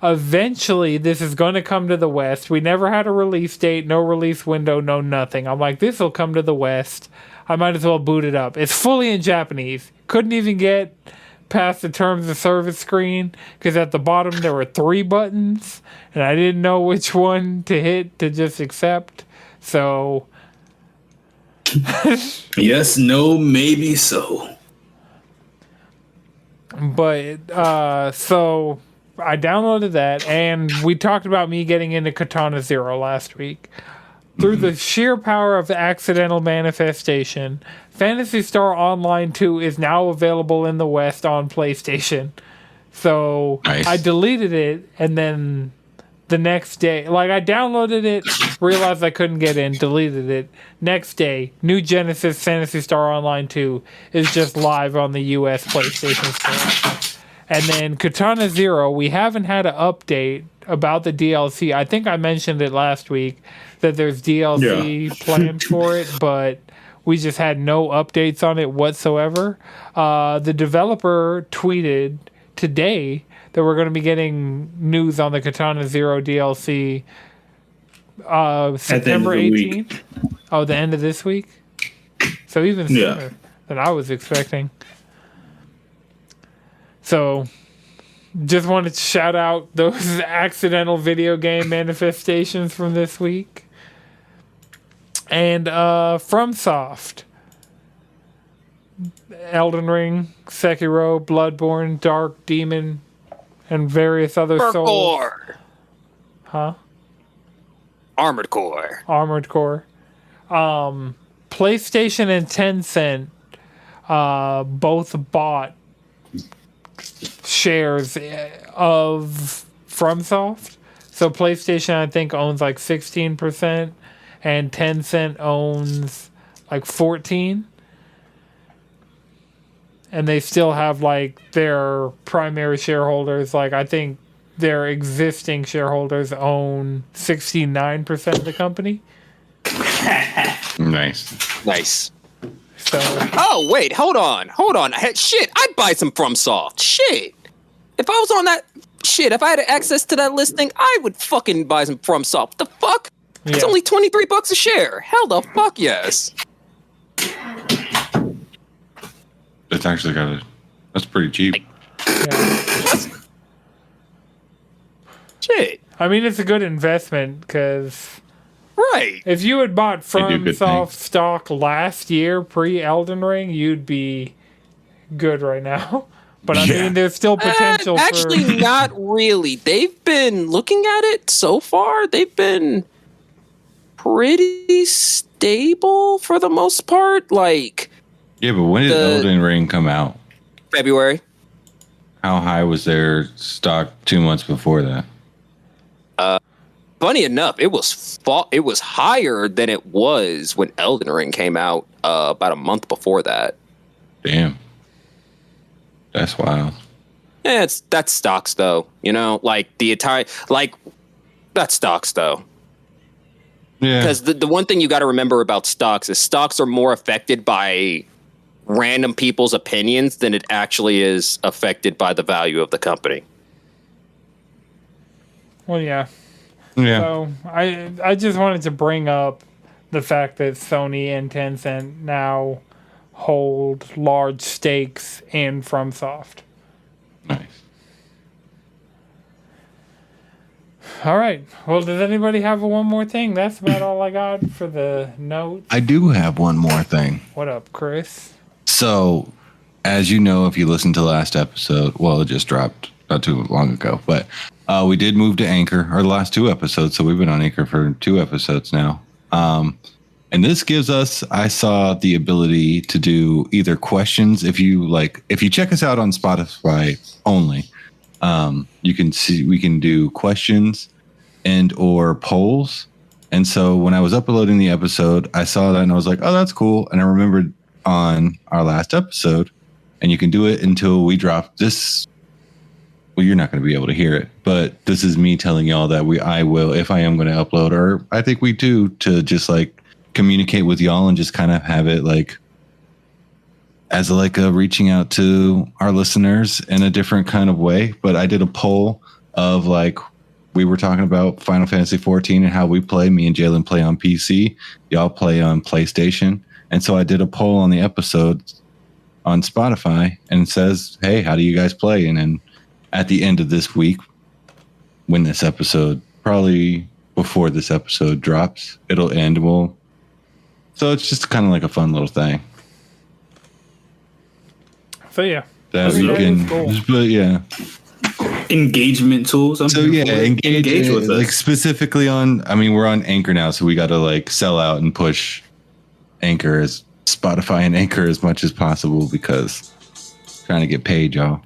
Speaker 1: eventually this is going to come to the West. We never had a release date, no release window, no nothing. I'm like, this will come to the West. I might as well boot it up. It's fully in Japanese. Couldn't even get past the terms of service screen because at the bottom there were 3 buttons and I didn't know which one to hit to just accept. So
Speaker 4: yes, no, maybe so.
Speaker 1: But so I downloaded that, and we talked about me getting into Katana Zero last week. Through the sheer power of the accidental manifestation, Phantasy Star Online 2 is now available in the West on PlayStation. So nice. I deleted it, and then the next day, I downloaded it, realized I couldn't get in, deleted it. Next day, New Genesis Phantasy Star Online 2 is just live on the US PlayStation Store. And then Katana Zero, we haven't had an update about the DLC. I think I mentioned it last week that there's DLC planned for it, but we just had no updates on it whatsoever. The developer tweeted today that we're going to be getting news on the Katana Zero DLC September 18th. Oh, the end of this week? So even sooner than I was expecting. So just wanted to shout out those accidental video game manifestations from this week. And FromSoft, Elden Ring, Sekiro, Bloodborne, Dark Demon, and various other Souls. Huh?
Speaker 3: Armored Core.
Speaker 1: PlayStation and Tencent both bought shares of FromSoft. So PlayStation, I think, owns 16%, and Tencent owns 14%. And they still have their primary shareholders. I think their existing shareholders own 69% of the company.
Speaker 2: Nice.
Speaker 1: So,
Speaker 3: oh wait, hold on. Shit, I'd buy some FromSoft. Shit, if I was on that shit, if I had access to that listing, I would fucking buy some FromSoft. The fuck? Yeah. It's only $23 a share. Hell the fuck yes.
Speaker 2: It's actually that's pretty cheap.
Speaker 3: Shit.
Speaker 1: I mean, it's a good investment because.
Speaker 3: Right.
Speaker 1: If you had bought FromSoft stock last year, pre-Elden Ring, you'd be good right now. But I mean, there's still potential
Speaker 3: actually, not really. They've been looking at it so far. They've been pretty stable for the most part.
Speaker 2: Yeah, but when did Elden Ring come out?
Speaker 3: February.
Speaker 2: How high was their stock 2 months before that?
Speaker 3: Funny enough, it was higher than it was when Elden Ring came out about a month before that.
Speaker 2: Damn. That's wild.
Speaker 3: Yeah, that's stocks though. That's stocks though. Yeah. Because the one thing you got to remember about stocks is stocks are more affected by random people's opinions than it actually is affected by the value of the company.
Speaker 1: Well, yeah.
Speaker 2: Yeah.
Speaker 1: So I just wanted to bring up the fact that Sony and Tencent now hold large stakes in FromSoft.
Speaker 2: Nice.
Speaker 1: All right. Well, does anybody have one more thing? That's about all I got for the notes.
Speaker 2: I do have one more thing.
Speaker 1: What up, Chris?
Speaker 2: So, as you know, if you listened to the last episode, it just dropped not too long ago, but we did move to Anchor, our last 2 episodes. So we've been on Anchor for 2 episodes now. And this gives us, I saw the ability to do either questions. If you check us out on Spotify only, you can see, we can do questions and or polls. And so when I was uploading the episode, I saw that and I was like, oh, that's cool. And I remembered on our last episode, and you can do it until we drop this well, you're not going to be able to hear it, but this is me telling y'all that I will, if I am going to upload, or I think we do, to just like communicate with y'all and just kind of have it like as like a reaching out to our listeners in a different kind of way. But I did a poll of like, we were talking about Final Fantasy XIV and how we play. Me and Jalen play on PC. Y'all play on PlayStation. And so I did a poll on the episode on Spotify and it says, hey, how do you guys play? And then at the end of this week, when this episode, probably before this episode drops, it'll end. So it's just kind of like a fun little thing.
Speaker 1: So yeah,
Speaker 2: that we can, cool. But yeah,
Speaker 4: engagement tools.
Speaker 2: Engage with us. Like specifically on. I mean, we're on Anchor now, so we got to like sell out and push Anchor as Spotify and Anchor as much as possible because trying to get paid, y'all.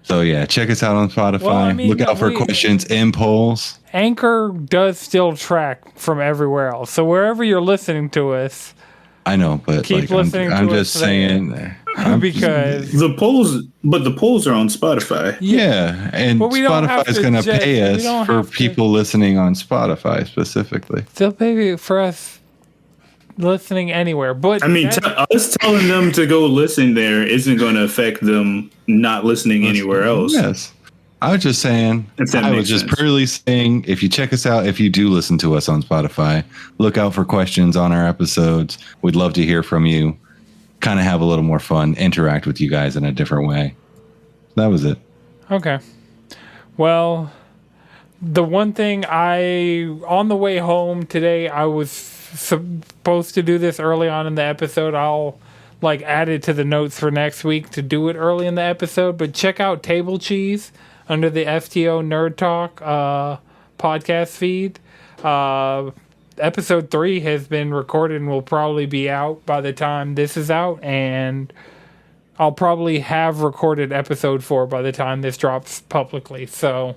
Speaker 2: So yeah, check us out on Spotify. Well, I mean, look out for questions and polls.
Speaker 1: Anchor does still track from everywhere else, so wherever you're listening to us.
Speaker 2: I know, but
Speaker 1: keep
Speaker 2: like,
Speaker 1: listening
Speaker 2: I'm just saying
Speaker 1: because
Speaker 4: the polls are on Spotify.
Speaker 2: Yeah, and Spotify is going to pay us for people listening on Spotify specifically.
Speaker 1: They'll pay for us listening anywhere, but
Speaker 4: I mean, us telling them to go listen there isn't going to affect them not listening anywhere else.
Speaker 2: Yes. I was just saying, I was just purely saying, if you check us out, if you do listen to us on Spotify, look out for questions on our episodes. We'd love to hear from you, kind of have a little more fun, interact with you guys in a different way. That was it.
Speaker 1: Okay. Well, the one thing on the way home today, I was supposed to do this early on in the episode. I'll like add it to the notes for next week to do it early in the episode, but check out Table Cheese under the FTO Nerd Talk podcast feed. Episode 3 has been recorded and will probably be out by the time this is out, and I'll probably have recorded episode 4 by the time this drops publicly. So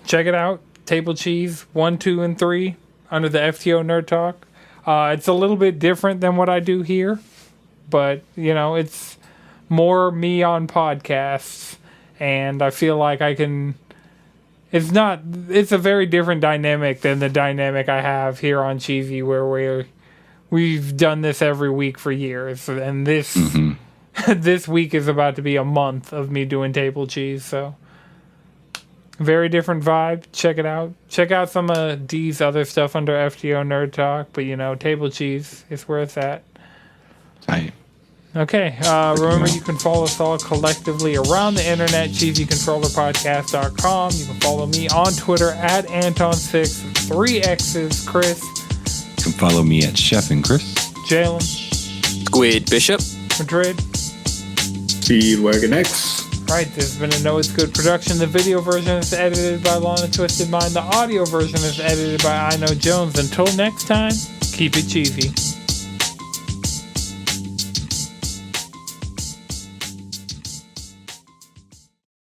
Speaker 1: check it out. Table Cheese 1, 2, and 3 under the FTO Nerd Talk. It's a little bit different than what I do here, but it's more me on podcasts. And I feel like I can. It's a very different dynamic than the dynamic I have here on Cheesy, where we've done this every week for years, and this this week is about to be a month of me doing Table Cheese. So very different vibe. Check it out. Check out some of D's other stuff under FTO Nerd Talk, but Table Cheese is where it's at.
Speaker 2: Right.
Speaker 1: Okay, remember you can follow us all collectively around the internet, cheesycontrollerpodcast.com. You can follow me on Twitter at Anton6, 3 X's, Chris.
Speaker 2: You can follow me at Chef and Chris.
Speaker 1: Jalen.
Speaker 3: Squid Bishop.
Speaker 1: Madrid.
Speaker 4: Speedwagon X.
Speaker 1: Right, this has been a Know It's Good production. The video version is edited by Lana Twisted Mind. The audio version is edited by Iknowjones. Until next time, keep it cheesy.